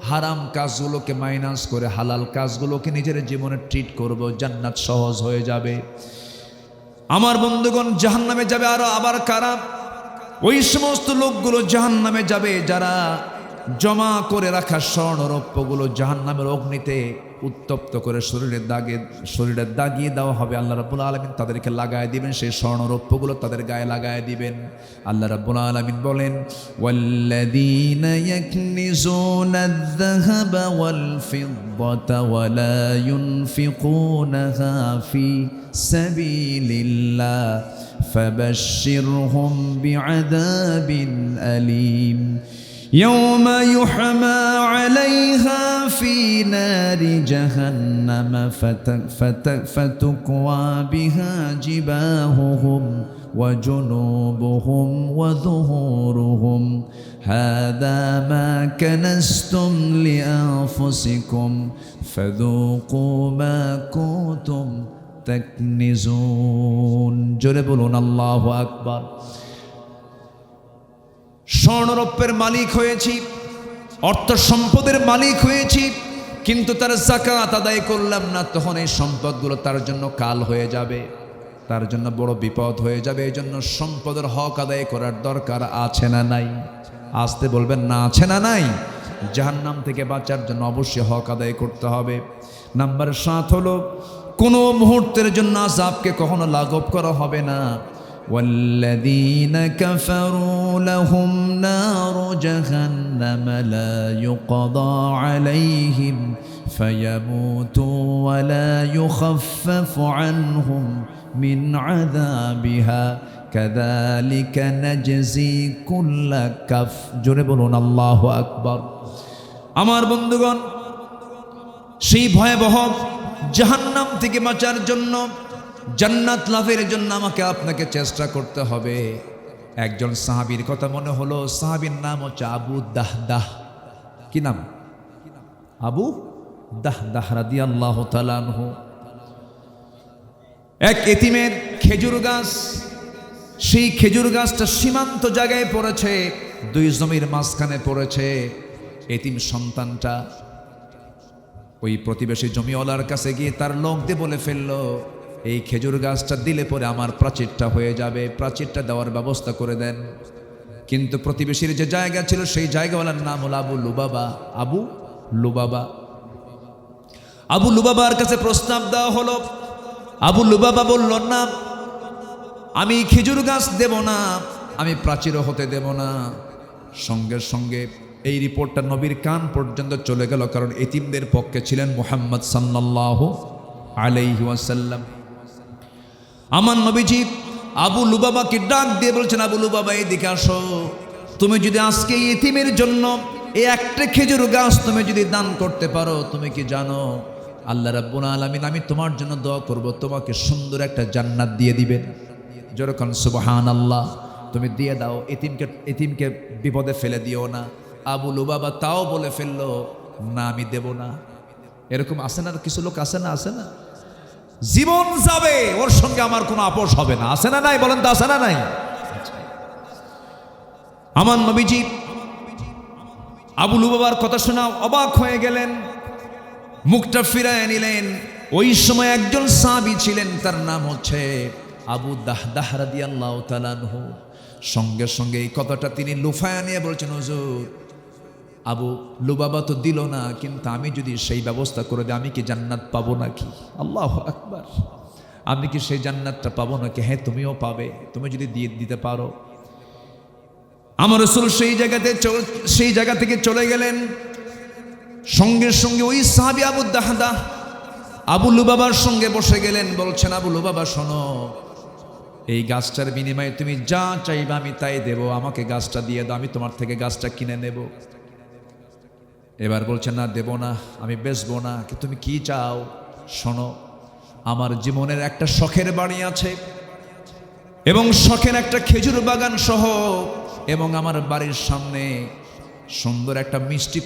হারাম কাজগুলোকে মাইনাস করে হালাল কাজগুলোকে নিজের জীবনে ট্রিট করব, জান্নাত সহজ হয়ে যাবে। আমার বন্ধুগণ, জাহান্নামে যাবে আবার কারা? ওই সমস্ত লোকগুলো জাহান্নামে যাবে যারা জমা করে রাখা স্বর্ণরৌপ্যগুলো জাহান্নামের অগ্নিতে উত্তপ্ত করে শরীরে দাগিয়ে দেওয়া হবে। আল্লাহ রাব্বুল আলামিন তাদেরকে লাগায় দিবেন, সেই স্বর্ণরৌপ্যগুলো তাদের গায়ে লাগায় দিবেন। আল্লাহ রাব্বুল আলামিন বলেন, ওয়াল্লাযীনা ইয়াকনিজুনা আয-যাহাবা ওয়াল ফিদ্দাতা ওয়া লা ইউনফিকুনাহা ফি সাবিলিল্লাহ ফাবাশশিরহুম বিআযাবিন আলীম يوم يحمى عليها في نار جهنم فتكوى بها جباههم وجنوبهم وظهورهم هذا ما كنزتم لأنفسكم فذوقوا ما كنتم تكنزون جربون الله أكبر স্বর্ণরৌপ্যের মালিক হয়েছি, অর্থ সম্পদের মালিক হয়েছি, কিন্তু তার যাকাত আদায় করলাম না, তখন এই সম্পদগুলো তার জন্য কাল হয়ে যাবে, তার জন্য বড় বিপদ হয়ে যাবে। এই জন্য সম্পদের হক আদায় করার দরকার আছে না নাই? আসতে বলবেন না, আছে না নাই? জাহান্নাম থেকে বাঁচার জন্য অবশ্যই হক আদায় করতে হবে। নাম্বার 7 হলো, কোনো মুহূর্তের জন্য আযাবকে কখনো লাঘব করা হবে না। والذين كفروا لهم نار جهنم لا يقضى عليهم فيموتوا ولا يخفف عنهم من عذابها كذلك نجزي كل كفر জোরে বলুন আল্লাহু আকবার। আমার বন্ধুগণ, সেই ভয়াবহ জাহান্নাম থেকে বাঁচার জন্য, জান্নাত লাভের জন্য আমাকে আপনাকে চেষ্টা করতে হবে। একজন সাহাবীর কথা মনে হলো, সাহাবীর নাম হচ্ছে আবু দাহদাহ। কি নাম? আবু দাহদাহ রাদিয়াল্লাহু তাআলা আনহু। এক এতিমের খেজুর গাছ, সেই খেজুর গাছটা সীমান্ত জায়গায় পড়েছে, 2 জমির মাঝখানে পড়েছে। এতিম সন্তানটা ওই প্রতিবেশী জমিওয়ালার কাছে গিয়ে তার লোক দিয়ে বলে ফেললো, এই খেজুর গাছটা দিলে পরে আমার প্রাচীরটা হয়ে যাবে, প্রাচীরটা দেওয়ার ব্যবস্থা করে দেন। কিন্তু প্রতিবেশীর যে জায়গা ছিল, সেই জায়গাওয়ালার নাম হলো আবু লুবাবা। আবু লুবাবা। আবু লুবাবার কাছে প্রস্তাব দেওয়া হলো। আবু লুবাবা বলল, না, আমি খেজুর গাছ দেব না, আমি প্রাচীরও হতে দেব না। সঙ্গে সঙ্গে এই রিপোর্টটা নবীর কান পর্যন্ত চলে গেল, কারণ এতিমদের পক্ষে ছিলেন মুহাম্মদ সাল্লাল্লাহু আলাইহি ওয়াসাল্লাম। আমার নবীজি আবু লুবাবাকে ডাক দিয়ে বলছেন, আবু লুবাবা এদিকে আসো, তুমি যদি আজকে এতিমের জন্য এই একটা খেজুর গাছ তুমি যদি দান করতে পারো, তুমি কি জানো আল্লাহ রাব্বুল আলামিন আমি তোমার জন্য দোয়া করব, তোমাকে সুন্দর একটা জান্নাত দিয়ে দিবেন। যেরকম সুবহানাল্লাহ, তুমি দিয়ে দাও, এতিমকে বিপদে ফেলে দিও না। আবু লুবাবা তাও বলে ফেললো, না, আমি দেব না। এরকম আছে না কিছু লোক, আছে না? আছে না? জীবন যাবে, ওর সঙ্গে আমার কোনো আপোষ হবে না। আছে না নাই? বলেন তো, আছে না নাই? আমার নবীজি আবু লুবাবার কথা শোনা অবাক হয়ে গেলেন, মুখটা ফিরায় নিলেন। ওই সময় একজন সাহাবী ছিলেন, তার নাম হচ্ছে আবু দাহদাহ রাদিয়াল্লাহু তাআলা আনহু। সঙ্গে সঙ্গে এই কথাটা তিনি লুফায়া নিয়ে বলছেন, হুজুর, আবু লুবাবা তো দিল না, কিন্তু আমি যদি সেই ব্যবস্থা করে দিই, আমি কি জান্নাত পাবো নাকি? আল্লাহু আকবার। আমি কি সেই জান্নাতটা পাবো নাকি? হ্যাঁ, তুমিও পাবে, তুমি যদি দিয়ে দিতে পারো। আমার রাসূল সেই জায়গা থেকে চলে গেলেন। সঙ্গে সঙ্গে ওই সাহাবী আবু দাহদাহ আবু লুবাবার সঙ্গে বসে গেলেন। বলছেন, আবু লুবাবা শোনো, এই গাছটার বিনিময়ে তুমি যা চাইবে আমি তাই দেব, আমাকে গাছটা দিয়ে দাও, আমি তোমার থেকে গাছটা কিনে নেব। এবার বলছে, না, দেব না, আমি বেচবো না। তুমি কি চাও? শোনো, আমার জীবনের একটা শখের বাড়ি আছে, এবং শখের একটা খেজুর বাগান সহ, এবং আমার বাড়ির সামনে সুন্দর একটা মিষ্টি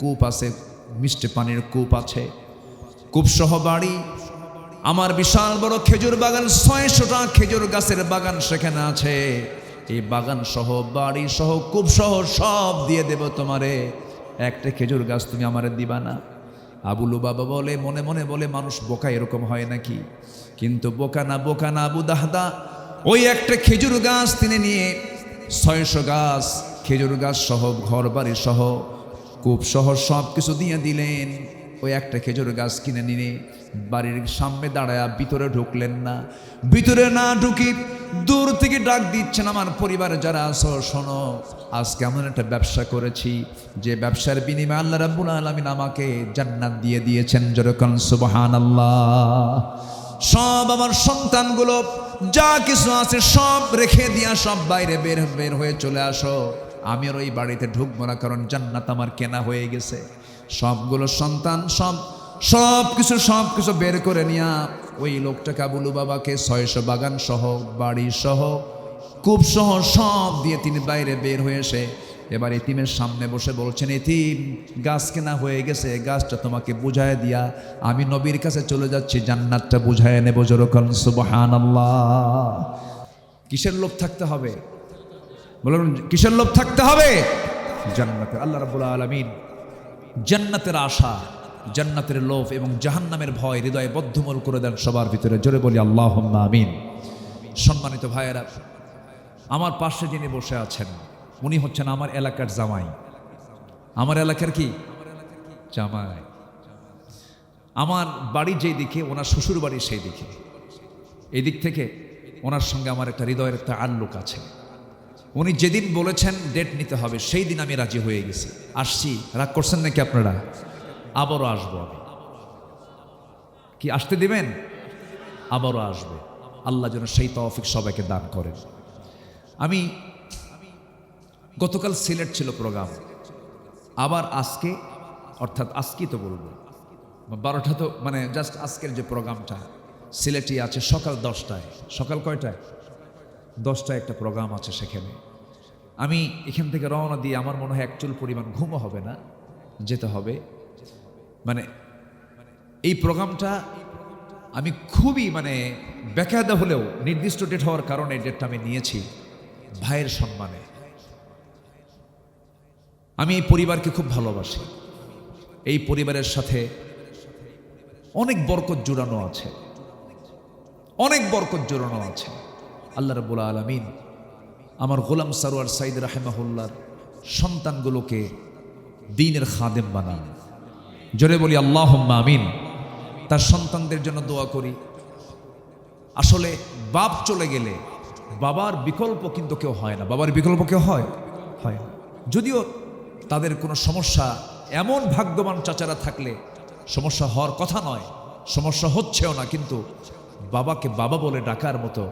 কূপ আছে, মিষ্টি পানির কূপ আছে, কূপ সহ বাড়ি। আমার বিশাল বড় খেজুর বাগান, 600টা খেজুর গাছের বাগান সেখানে আছে। এই বাগান সহ, বাড়ি সহ, কূপ সহ সব দিয়ে দেব তোমারে, একটা খেজুর গাছ তুমি আমারে দিবা না? আবু লুবাবা বলে, মনে মনে বলে, মানুষ বোকা এরকম হয় নাকি? কিন্তু বোকা না আবু দাহদা ওই একটা খেজুর গাছ তিনি নিয়ে 600 গাছ খেজুর গাছ সহ ঘর বাড়ি সহ কূপ সহ সব কিছু দিয়ে দিলেন। ওই একটা খেজুর গাছ কিনে নিয়ে বাড়ির সামনে দাঁড়ায়া ভিতরে ঢুকলেন না। ভিতরে না ঢুকি দূর থেকে ডাক দিচ্ছেন, আমার পরিবারে যারা আছো শোনো, আজকে এমন একটা ব্যবসা করেছি যে ব্যবসার বিনিময়ে আল্লাহ রাব্বুল আলামিন আমাকে জান্নাত দিয়ে দিয়েছেন। যেরকম সুবহানাল্লাহ। সব আমার সন্তানগুলো যা কিছু আছে সব রেখে দিয়া সব বাইরে বের হয়ে চলে আসো, আমি আর ওই বাড়িতে ঢুকবো না, কারণ জান্নাত আমার কেনা হয়ে গেছে। সবগুলো সন্তান সব কিছু বের করে নিয়া ওই লোকটা কাবুলু বাবাকে 600 বাগান সহ বাড়ি সহ কূপ সহ সব দিয়ে তিনি বাইরে বের হয়ে এসে এবার এতিমের সামনে বসে বলছেন, এতিম গাছ কেনা হয়ে গেছে, গাছটা তোমাকে বুঝায় দিয়া আমি নবীর কাছে চলে যাচ্ছি, জান্নাতটা বুঝায় নেব। যেরকম সুবহানাল্লাহ। কিসের লোভ থাকতে হবে বলুন, কিসের লোভ থাকতে হবে? জান্নাতের। আল্লাহ রাব্বুল আলামিন জান্নাতের আশা, জান্নাতের লোভ এবং জাহান্নামের ভয় হৃদয়ে বদ্ধমূল করে দেন সবার ভিতরে। জোরে বলি আল্লাহুম্মা আমিন। সম্মানিত ভাইয়েরা, আমার পাশে যিনি বসে আছেন উনি হচ্ছেন আমার এলাকার জামাই। আমার এলাকার কি জামাই। আমার বাড়ি যেই দিকে, ওনার শ্বশুর বাড়ি সেই দিকে। এই দিক থেকে ওনার সঙ্গে আমার একটা হৃদয়ের একটা আল্লুক আছে। উনি যেদিন বলেছেন ডেট নিতে হবে সেই দিন আমি রাজি হয়ে গেছি। আসছি, রাগ করছেন নাকি আপনারা? আবারও আসবো আমি। কি আসতে দিবেন? আবারও আসবো। আল্লাহ যেন সেই তৌফিক সবাইকে দান করেন। আমি গতকাল সিলেট ছিল প্রোগ্রাম, আবার আজকে, অর্থাৎ আজকেই তো বলবো 12টা, তো মানে জাস্ট আজকের যে প্রোগ্রামটা সিলেটই আছে সকাল 10টায়। সকাল কয়টায়? 10টায় একটা প্রোগ্রাম আছে সেখানে। আমি এখান থেকে রওনা দিয়ে আমার মনে হয় একচুল পরিমাণ ঘুমও হবে না, যেতে হবে। মানে এই প্রোগ্রামটা আমি খুবই বেকায়দা হলেও নির্দিষ্ট ডেট হওয়ার কারণে ডেটটা আমি নিয়েছি ভাইয়ের সম্মানে। আমি এই পরিবারকে খুব ভালোবাসি। এই পরিবারের সাথে অনেক বরকত জুড়ানো আছে, অনেক বরকত জুড়ানো আছে। আল্লাহ রাব্বুল আলামিন আমার গোলাম সারোয়ার সাইদ রাহিমাহুল্লাহর সন্তানগুলোকে দ্বীনের খাদেম বানান। জোরে বলি আল্লাহুম্মা আমিন। তার সন্তানদের জন্য দোয়া করি। আসলে বাপ চলে গেলে বাবার বিকল্প কিন্তু কেউ হয় না। বাবার বিকল্প কেউ হয় না। যদিও তাদের কোনো সমস্যা, এমন ভাগ্যবান চাচারা থাকলে সমস্যা হওয়ার কথা নয়, সমস্যা হচ্ছেও না, কিন্তু বাবাকে বাবা বলে ডাকার মতো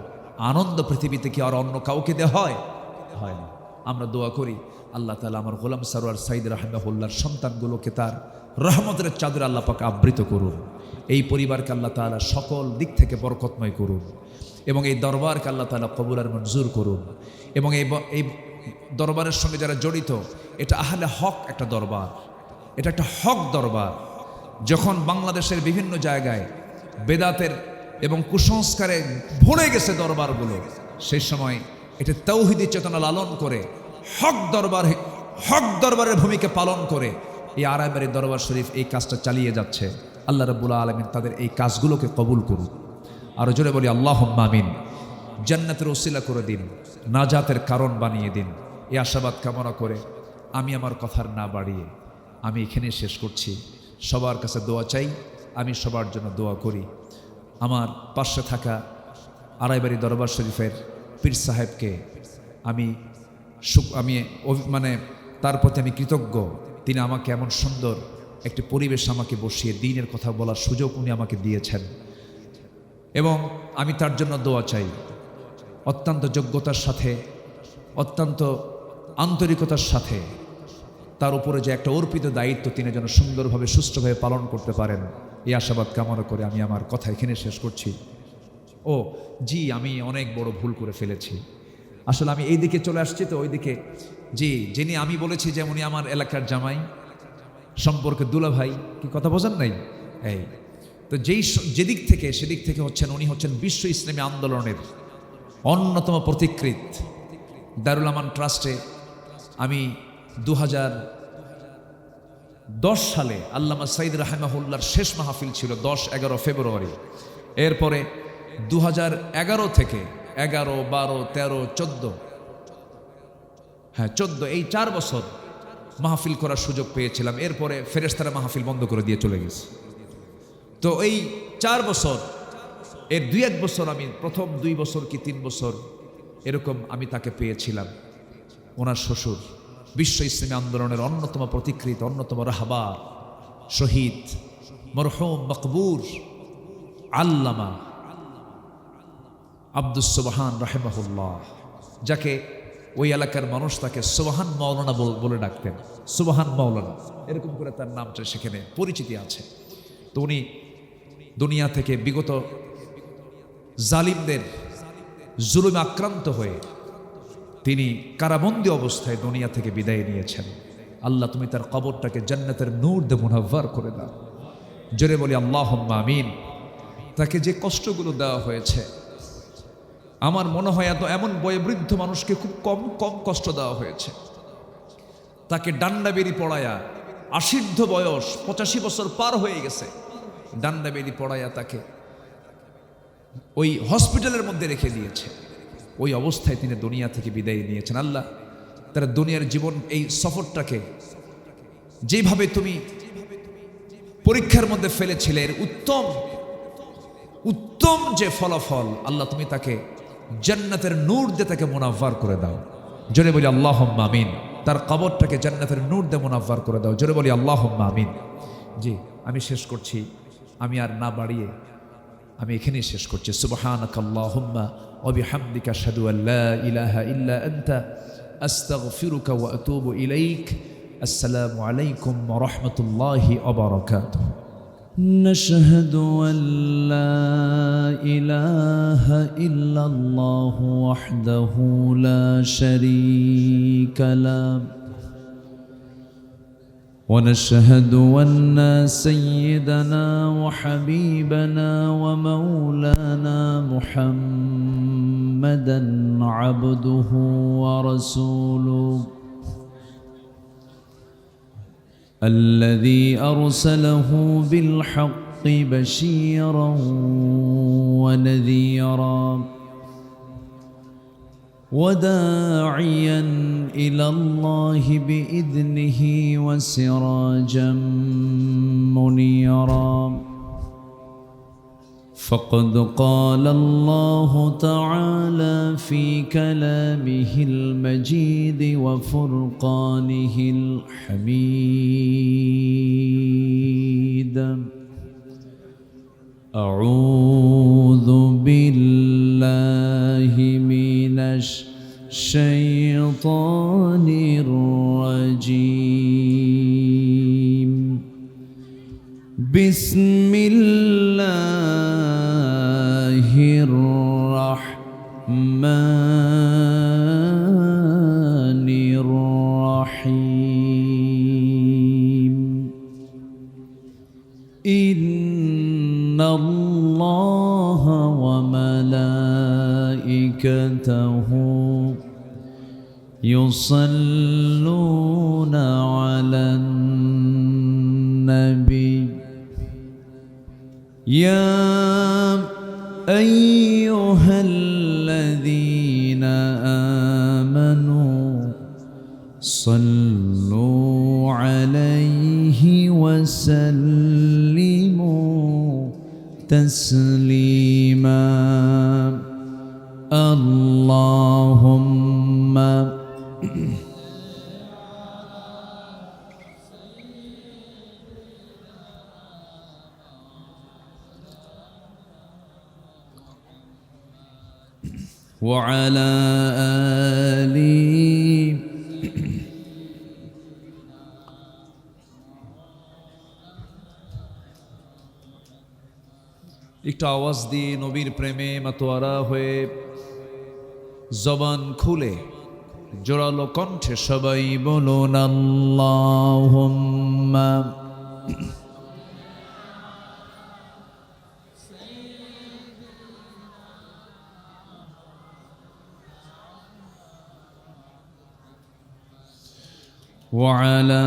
আনন্দ পৃথিবীতে কি আর অন্য কাউকে দেওয়া হয় না। আমরা দোয়া করি আল্লাহ তাআলা আমার গোলাম সারোয়ার সাইদ রাহিমাহুল্লাহর সন্তানগুলোকে তার রহমতের চাদরে আল্লাহ পাক আবৃত করুন। এই পরিবারকে আল্লাহ তাআলা সকল দিক থেকে বরকতময় করুন এবং এই দরবারকে আল্লাহ তাআলা কবুল আর মঞ্জুর করুন। এবং এই দরবারের সঙ্গে যারা জড়িত, এটা আহলে হক একটা দরবার, এটা একটা হক দরবার। যখন বাংলাদেশের বিভিন্ন জায়গায় বেদাতের এবং কুসংস্কারে ভরে গেছে দরবারগুলো, সেই সময় এটা তাওহীদি চেতনা লালন করে হক দরবারের ভূমিকা পালন করে এই আড়াইবাড়ি দরবার শরীফ এই কাজটা চালিয়ে যাচ্ছে। আল্লাহ রাব্বুল আলামিন তাদের এই কাজগুলোকে কবুল করুন। আরো জোরে বলি আল্লাহুম্মা আমিন। জান্নাতের ওসিলা করে দিন, নাজাতের কারণ বানিয়ে দিন, এই আশাবাদ কামনা করে আমি আমার কথার না বাড়িয়ে আমি এখানে শেষ করছি। সবার কাছে দোয়া চাই, আমি সবার জন্য দোয়া করি। আমার পাশে থাকা আড়াইবাড়ি দরবার শরীফের পীর সাহেবকে আমি তার প্রতি আমি কৃতজ্ঞ। তিনি আমাকে এমন সুন্দর একটি পরিবেশ আমাকে বসিয়ে দ্বীনের কথা বলার সুযোগ উনি আমাকে দিয়েছেন এবং আমি তার জন্য দোয়া চাই। অত্যন্ত যোগ্যতার সাথে, অত্যন্ত আন্তরিকতার সাথে তার উপরে যে একটা অর্পিত দায়িত্ব তিনি যেন সুন্দরভাবে সুষ্ঠুভাবে পালন করতে পারেন, এই আশাবাদ কামনা করে আমি আমার কথা এখানে শেষ করছি। আমি অনেক বড় ভুল করে ফেলেছি। আসলে আমি এই দিকে চলে আসছি তো ওইদিকে, যিনি আমি বলেছি যে উনি আমার এলাকার জামাই সম্পর্কে দুলা ভাই, কি কথা বোঝেন নাই? তো যেদিক থেকে সেদিক থেকে উনি হচ্ছেন বিশ্ব ইসলামী আন্দোলনের অন্যতম প্রতিকৃত। দারুল আমান ট্রাস্টে আমি 2010 সালে আল্লামা সাইদ রাহিমাহুল্লাহর শেষ মাহফিল ছিল 10-11 ফেব্রুয়ারি। এরপরে 2011 থেকে 11, 12, 13, 14 হ্যাঁ 14, এই 4 বছর মাহফিল করার সুযোগ পেয়েছিলাম। এরপরে ফেরেশতারা মাহফিল বন্ধ করে দিয়ে চলে গেছে। তো এই 4 বছর, এর 2-1 বছর আমি প্রথম 2 বছর কি 3 বছর এরকম আমি তাকে পেয়েছিলাম। ওনার শ্বশুর বিশ্ব ইসলামী আন্দোলনের অন্যতম প্রতিকৃত, অন্যতম রাহবার, শহীদ মরহুম মকবুর আল্লামা আব্দুস সুবহান রাহিমাহুল্লাহ, যাকে ওই এলাকার মানুষ তাকে সুবহান মাওলানা বলে ডাকতেন। সুবহান মাওলানা এরকম করে তার নামটা সেখানে পরিচিতি আছে। তো উনি দুনিয়া থেকে বিগত জালিমদের জুলুমে আক্রান্ত হয়ে তিনি কারাবন্দী অবস্থায় দুনিয়া থেকে বিদায় নিয়েছেন। আল্লাহ তুমি তার কবরটাকে জান্নাতের নূর দিয়ে মুনাవ్বার করে দাও। জোরে বলি আল্লাহুম্মা আমিন। তাকে যে কষ্টগুলো দেওয়া হয়েছে, আমার মনে হয় এমন বয়োবৃদ্ধ মানুষকে খুব কম কষ্ট দেওয়া হয়েছে। তাকে ডান্ডা বেরি পড়ায়া, আশীর্ধ বয়স 85 বছর পার হয়ে গেছে, ডান্ডা বেরি পড়ায়া তাকে ওই হসপিটালের মধ্যে রেখে দিয়েছে। ওই অবস্থায় তিনি দুনিয়া থেকে বিদায় নিয়েছেন। আল্লাহ তার দুনিয়ার জীবন এই সফরটাকে যেভাবে তুমি পরীক্ষার মধ্যে ফেলেছিলে, এর উত্তম যে ফলাফল, আল্লাহ তুমি তাকে জান্নাতের নূর দিয়ে তাকে মুনাవ్বার করে দাও। জোরে বলি আল্লাহুম্মা আমিন। তার কবরটাকে জান্নাতের নূর দিয়ে মুনাవ్বার করে দাও। জোরে বলি আল্লাহুম্মা আমিন। জি, আমি শেষ করছি, আমি আর না বাড়িয়ে আমি এখানেই শেষ করছি। সুবহানাকাল্লাহুম্মা ওয়া বিহামদিকা আশহাদু আল লা ইলাহা ইল্লা আনতা আস্তাগফিরুকা ওয়া আতুবু ইলাইক। আসসালামু আলাইকুম ওয়া রাহমাতুল্লাহি ওয়া বারাকাতুহু। نشهد أن لا إله إلا الله وحده لا شريك له، ونشهد أن سيدنا وحبيبنا ومولانا محمدا عبده ورسوله الذي أرسله بالحق بشيرا ونذيرا وداعيا إلى الله بإذنه وسراجا منيرا. فقد قال الله تعالى في كلامه المجيد وفرقانه الحميد: أعوذ بالله من الشيطان الرجيم. بسم الله الرحمن الرحيم. إن الله وملائكته يصلون على النبي يا أيها الذين آمنوا صلوا عليه وسلموا تسليما. اللهم وعلى آله একটু আওয়াজ দিয়ে নবীর প্রেমে মাতোয়ারা হয়ে জবান খুলে জোরালো কণ্ঠে সবাই বলুন আল্লাহুম্মা وعلى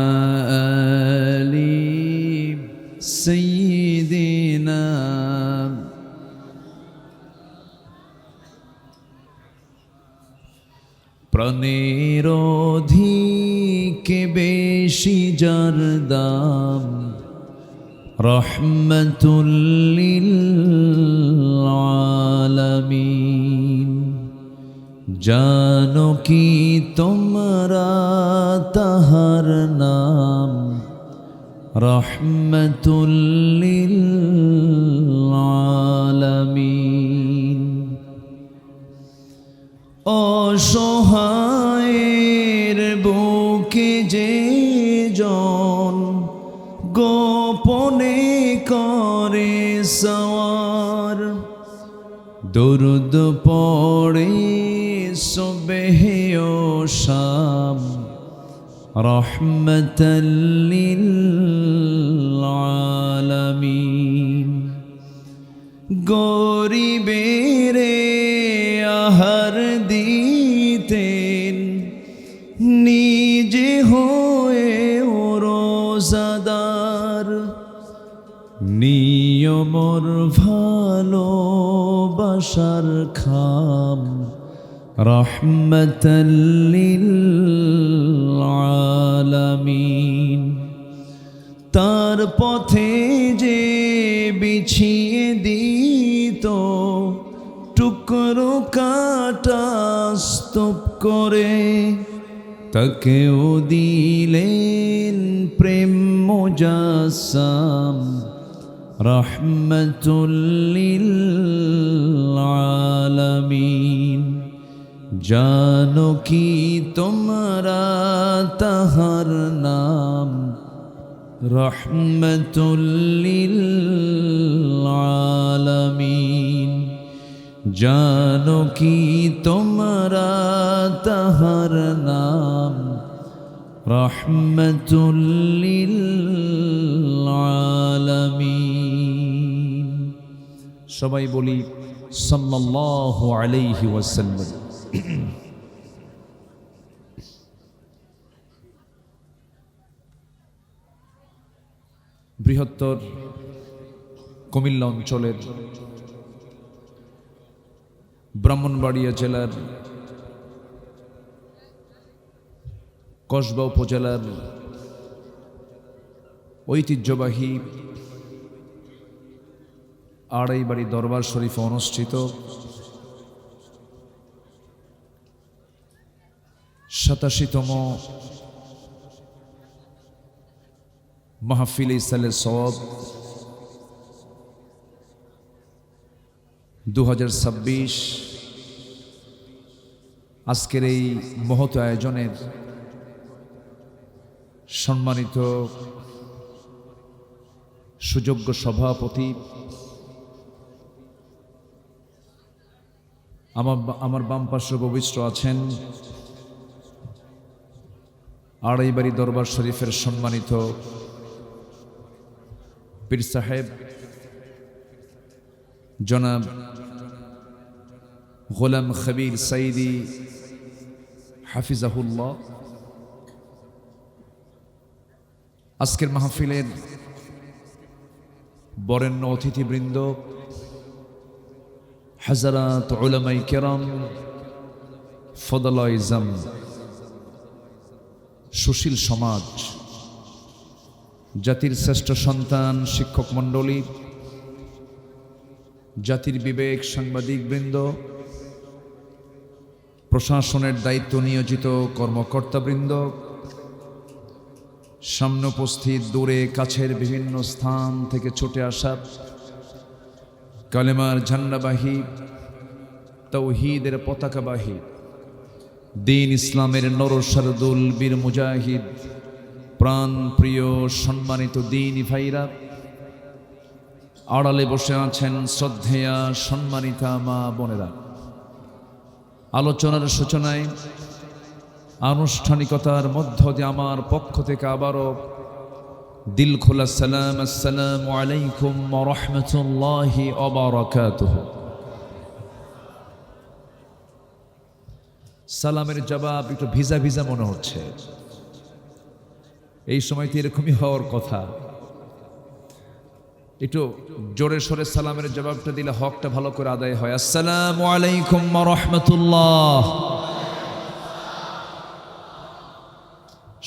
آل سيدنا প্রাণের অধিকে বেশি যার দাম, রহমতুল লিল আলামিন। জানো কি তোমরা তাহার নাম, রহমতুল লিল আলামিন। অসহায়ের বুকে যে জন গোপনে করে সওয়ার, দরুদ পড়ে সুবহে ও শাম, রহমতাল লিল আলামিন। গরিবের আহার দিতেন নিজে হয়ে রোজাদার, নিয়মর ভালোবাসার খাম, রহমতাল লিল আলামিন। তার পথে যে বিছিয়ে দিত টুকরো কাটা স্তূপ করে, তাকেও দিলেন প্রেম মুজাসসাম, রহমতুল লিল আলামিন। জানো কি তোমরা তাহার নাম, রহমতুল লিল আলামিন। জানো কি তোমরা তাহার নাম, রহমতুল লিল আলামিন। সবাই বলি সাল্লাল্লাহু আলাইহি ওয়াসাল্লাম। বৃহত্তর কুমিল্লা অঞ্চলের ব্রাহ্মণবাড়িয়া জেলার কসবা উপজেলার ঐতিহ্যবাহী আড়াইবাড়ি দরবার শরীফে অনুষ্ঠিত 87তম মাহফিল ইসালে সওয়াব 2026 আজকের এই মহৎ আয়োজনের সম্মানিত সুযোগ্য সভাপতি, আমার বাম পাশে উপবিষ্ট আছেন আড়াইবাড়ি দরবার শরীফের সম্মানিত পীর সাহেব জনাব গোলাম খবির সাইদি হাফিজাহুল্লাহ। আজকের মাহফিলের বরেণ্য অতিথিবৃন্দ, হাজারাত উলামায়ে কেরাম, ফদলায়ে ইজম, সুশীল সমাজ, জাতির শ্রেষ্ঠ সন্তান শিক্ষক মণ্ডলী, জাতির বিবেক সাংবাদিকবৃন্দ, প্রশাসনের দায়িত্ব নিয়োজিত কর্মকর্তাবৃন্দ, সামনে উপস্থিত দূরে কাছের বিভিন্ন স্থান থেকে ছুটে আসা কালেমার ঝান্ডাবাহী, তাওহীদের পতাকাবাহী, দ্বীন ইসলামের নরসারদুল বীর মুজাহিদ, প্রাণ প্রিয় সম্মানিত দ্বীনি ভাইরা, আড়ালে বসে আছেন শ্রদ্ধেয়া সম্মানিতা মা বোনেরা। আলোচনার সূচনায় আনুষ্ঠানিকতার মধ্য দিয়ে আমার পক্ষ থেকে আবারও দিল খোলা সালাম, আসসালামু আলাইকুম ওয়া রাহমাতুল্লাহি ওয়া বারাকাতুহু। সালামের জবাব একটু ভিজা ভিজা মনে হচ্ছে, এই সময় তো এরকমই হওয়ার কথা। একটু জোরে সোরে সালামের জবাবটা দিলে হকটা ভালো করে আদায় হয়। আসসালামু আলাইকুম ওয়া রাহমাতুল্লাহ।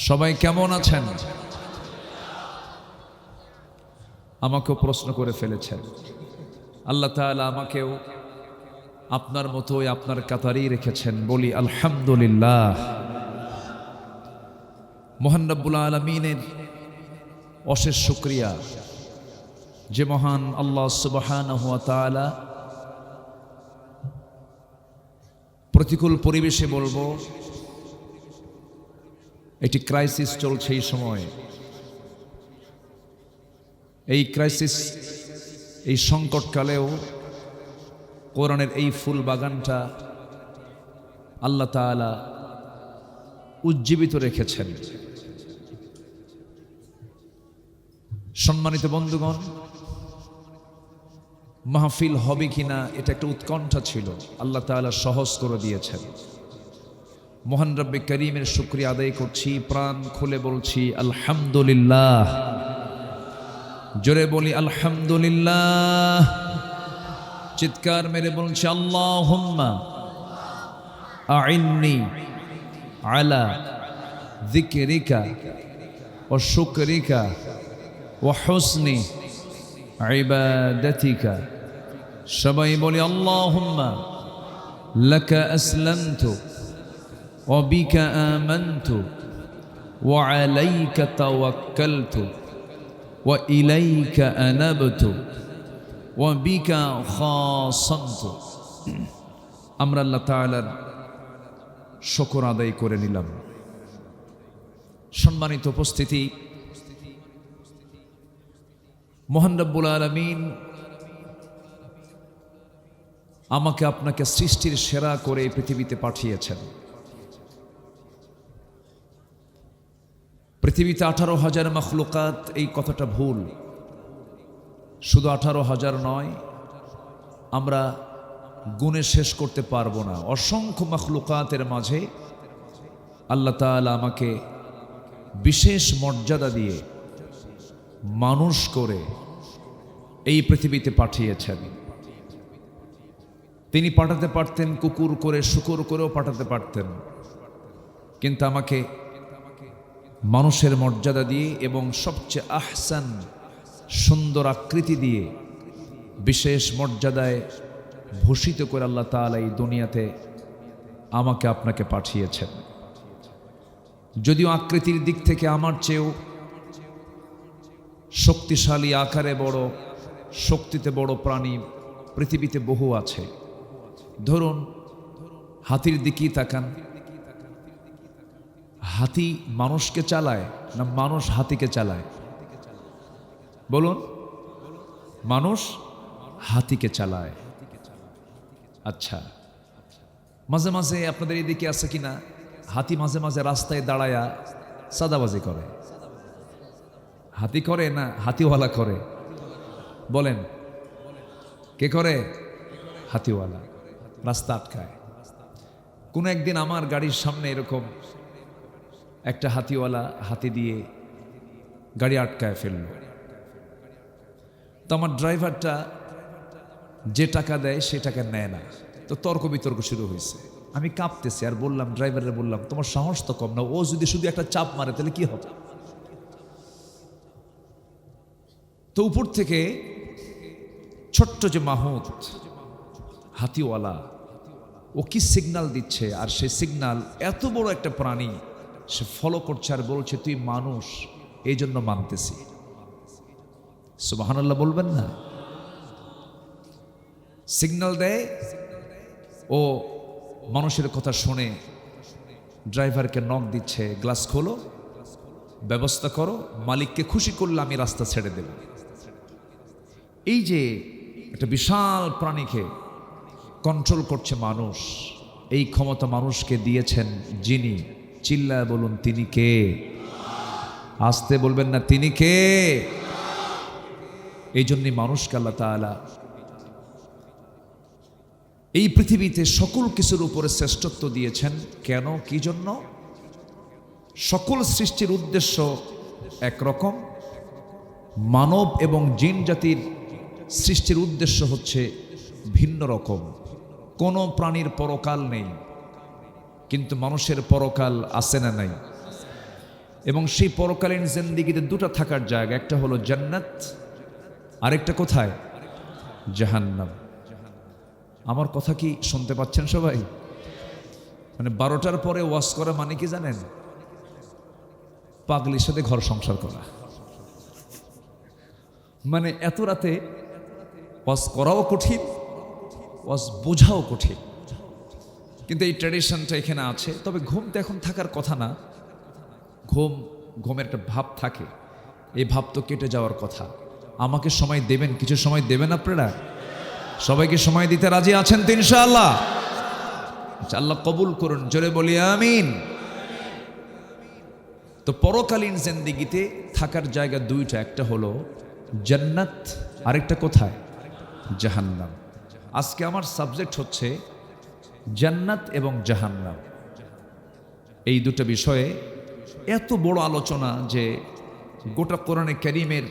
সবাই কেমন আছেন? আমাকেও প্রশ্ন করে ফেলেছেন। আল্লাহ তাআলা আমাকেও আপনার মতোই আপনার কাতারেই রেখেছেন। বলি আলহামদুলিল্লাহ। মহান রব্বুল আলামিনের অশেষ শুকরিয়া, যে মহান আল্লাহ সুবহানাহু ওয়া তাআলা প্রতিকূল পরিবেশে বলবো, একটি ক্রাইসিস চলছে এই সময়। এই ক্রাইসিস, এই সংকটকালেও কোরআনের এই ফুল বাগানটা আল্লাহ তাআলা উজ্জীবিত রেখেছেন। সম্মানিত বন্ধুগণ, মাহফিল হবে কিনা এটা একটা উৎকণ্ঠা ছিল, আল্লাহ তাআলা সহজ করে দিয়েছেন। মহান রব্বে করিমের শুকরিয়া আদায় করছি, প্রাণ খুলে বলছি আলহামদুলিল্লাহ। জোরে বলি আলহামদুলিল্লাহ। চিৎকার মেরে বলছি আল্লাহুম্মা আইন্নি আলা যিকরিকা ওয়া শুকরিকা ওয়া হুসনি ইবাদাতিকা। সবাই বলি আল্লাহুম্মা লাকা আসলামতু ওয়া বিকা আমানতু ওয়া আলাইকা তাওয়াক্কালতু ওয়া ইলাইকা আনাবতু ওয়া বিকা খাসামতু। আমরা আল্লাহ তাআলার শুকর আদায় করে নিলাম। সম্মানিত উপস্থিতি, মহান রব্বুল আলামিন আমাকে আপনাকে সৃষ্টির সেরা করে এই পৃথিবীতে পাঠিয়েছেন। পৃথিবীতে 18,000 মাখলুকাত, এই কথাটা ভুল। শুধু 18,000 নয়, আমরা গুণে শেষ করতে পারবো না। অসংখ্য মাখলুকাতের মাঝে আল্লাহ তাআলা আমাকে বিশেষ মর্যাদা দিয়ে মানুষ করে এই পৃথিবীতে পাঠিয়েছেন। তিনি পাঠাতে পারতেন কুকুর করে, শুকুর করেও পাঠাতে পারতেন, কিন্তু আমাকে মানুষের মর্যাদা দিয়ে এবং সবচেয়ে আহসান সুন্দর আকৃতি দিয়ে বিশেষ মর্যাদায় ভূষিত করে আল্লাহ তাআলা এই দুনিয়াতে আমাকে আপনাকে পাঠিয়েছেন। যদিও আকৃতির দিক থেকে আমার চেয়েও শক্তিশালী, আকারে বড়, শক্তিতে বড় প্রাণী পৃথিবীতে বহু আছে। ধরুন হাতির দিকেই তাকান। হাতি মানুষকে চালায় না মানুষ হাতিকে চালায়? বলুন। মানুষ হাতিকে চালায়। আচ্ছা, মাঝে মাঝে আপনাদের এদিকে আছে কিনা হাতি মাঝে মাঝে রাস্তায় দাঁড়ায়া সাদাবাজি করে? হাতি করে না হাতিওয়ালা করে? বলেন, কে করে? হাতিওয়ালা রাস্তা আটকায়। কোন একদিন আমার গাড়ির সামনে এরকম একটা হাতিওয়ালা হাতি দিয়ে গাড়ি আটকায় ফেলল। তো আমার ড্রাইভারটা যে টাকা দেয় সে টাকা নেয় না। তো তর্ক বিতর্ক শুরু হয়েছে। আমি কাঁপতেছি আর বললাম, ড্রাইভারে বললাম, তোমার সাহস তো কম না, ও যদি শুধু একটা চাপ মারে তাহলে কি হবে? তো উপর থেকে ছোট্ট যে মাহুত হাতিওয়ালা, ও কি সিগন্যাল দিচ্ছে, আর সেই সিগন্যাল এত বড় একটা প্রাণী সে ফলো করছে আর বলছে তুই মানুষ, এই জন্য মানতেছি। সুবহানাল্লাহ বলবেন না? সিগন্যাল দেয়, ও মানুষের কথা শুনে ড্রাইভারকে নক দিচ্ছে, গ্লাস খোলো, ব্যবস্থা করো, মালিককে খুশি করলে আমি রাস্তা ছেড়ে দেব। এই যে একটা বিশাল প্রাণীকে কন্ট্রোল করছে মানুষ, এই ক্ষমতা মানুষকে দিয়েছেন যিনি, চিল্লায় বলুন তিনি কে? আসতে বলবেন না, তিনি কে? এই জন্যই মানুষকে আল্লাহ তাআলা এই পৃথিবীতে সকল কিছুর উপরে শ্রেষ্ঠত্ব দিয়েছেন। কেন, কি জন্য? সকল সৃষ্টির উদ্দেশ্য একরকম, মানব এবং জিন জাতির সৃষ্টির উদ্দেশ্য হচ্ছে ভিন্ন রকম। কোনো প্রাণীর পরকাল নেই, কিন্তু মানুষের পরকাল আছে না নাই? এবং সেই পরকালীন জিন্দেগিতে দুটো থাকার জায়গা, একটা হলো জান্নাত, আরেকটা কোথায়? জাহান্নাম। আমার কথা কি শুনতে পাচ্ছেন সবাই? মানে 12টার পরে ওয়াজ করা মানে কি জানেন? পাগলির সাথে ঘর সংসার করা। মানে এত রাতে ওয়াজ করাও কঠিন, ওয়াজ বোঝাও কঠিন, কিন্তু এই ট্র্যাডিশনটা এখানে আছে। তবে ঘুম তো এখন থাকার কথা না, ঘুমের একটা ভাব থাকে, এই ভাব তো কেটে যাওয়ার কথা। আমাকে সময় দেবেন, কিছু সময় দেবেন আপনারা? সবাইকে সময় দিতে রাজি আছেন তো ইনশাআল্লাহ? আচ্ছা, আল্লাহ কবুল করুন, জোরে বলি আমিন। তো পরকালীন জিন্দেগিতে থাকার জায়গা দুইটা, একটা হলো জান্নাত, আরেকটা কোথায়? জাহান্নাম। আজকে আমার সাবজেক্ট হচ্ছে জান্নাত এবং জাহান্নাম। এই দুটো বিষয়ে এত বড় আলোচনা যে গোটা কোরআনে কারীমের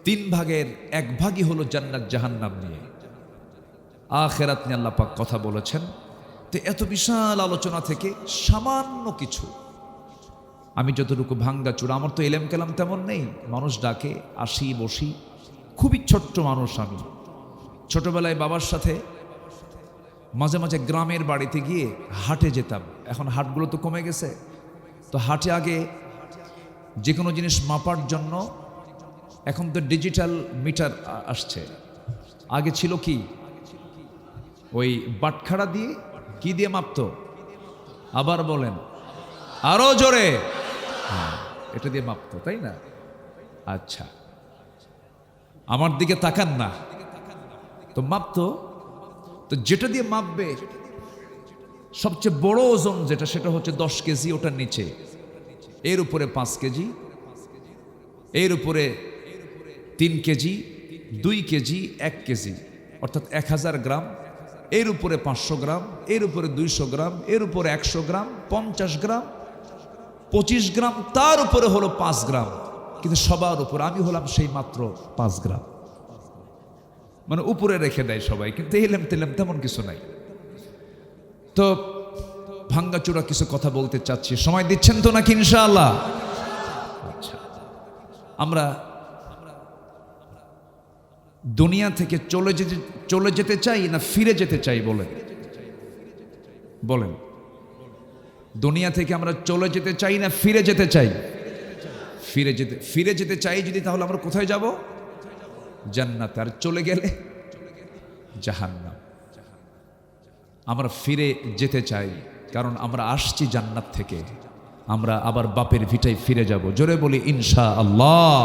3 ভাগের 1 ভাগই হলো জান্নাত জাহান্নাম নিয়ে, আখিরাত নিয়ে আল্লাহ পাক কথা বলেছেন। তো এত বিশাল আলোচনা থেকে সামান্য কিছু আমি যতটুকু ভাঙ্গাচুরা, আমার তো এলেম কেলাম তেমন নেই, মানুষ ডাকে আসি বসি, খুবই ছোট্ট মানুষ আমি। ছোটবেলায় বাবার সাথে মাঝে মাঝে গ্রামের বাড়িতে গিয়ে হাটে যেতাম, এখন হাটগুলো তো কমে গেছে। তো হাটে আগে যে কোনো জিনিস মাপার জন্য এখন তো ডিজিটাল মিটার আসছে, আগে ছিল কি ওই বাটখারা দিয়ে, কি দিয়ে মাপতো? আবার বলেন, আরো জোরে। এটা দিয়ে মাপতো, তাই না? আচ্ছা, আমার দিকে তাকান না। তো মাপতো, তো যেটা দিয়ে মাপবে সবচেয়ে বড় ওজন যেটা, সেটা হচ্ছে 10 কেজি, ওটার নিচে, এর উপরে 5 কেজি, এর উপরে 3 কেজি, 2 কেজি, 1 কেজি, অর্থাৎ 1000 গ্রাম, এর উপরে 500 গ্রাম, এর উপরে 200 গ্রাম, এর উপরে 100 গ্রাম, 50 গ্রাম, 25 গ্রাম, তার উপরে হলো 5 গ্রাম। কিন্তু সবার উপরে আমি হলাম সেই মাত্র 5 গ্রাম। মানে উপরে রেখে দেয় সবাই, কিন্তু এলেম তেলেম তেমন কিছু নাই। তো ভাঙ্গাচুরা কিছু কথা বলতে চাচ্ছি, সময় দিচ্ছেন তো নাকি ইনশাআল্লাহ? আচ্ছা, আমরা দুনিয়া থেকে চলে যেতে চাই না ফিরে যেতে চাই? বলেন বলেন, দুনিয়া থেকে আমরা চলে যেতে চাই না ফিরে যেতে চাই? ফিরে যেতে চাই যদি, তাহলে আমরা কোথায় যাব? জান্নাত। আর চলে গেলে জাহান্নাম। আমরা ফিরে যেতে চাই, কারণ আমরা আসছি জান্নাত থেকে, আমরা আবার বাপের ভিটায় ফিরে যাব। জোরে বলি ইনশাআল্লাহ।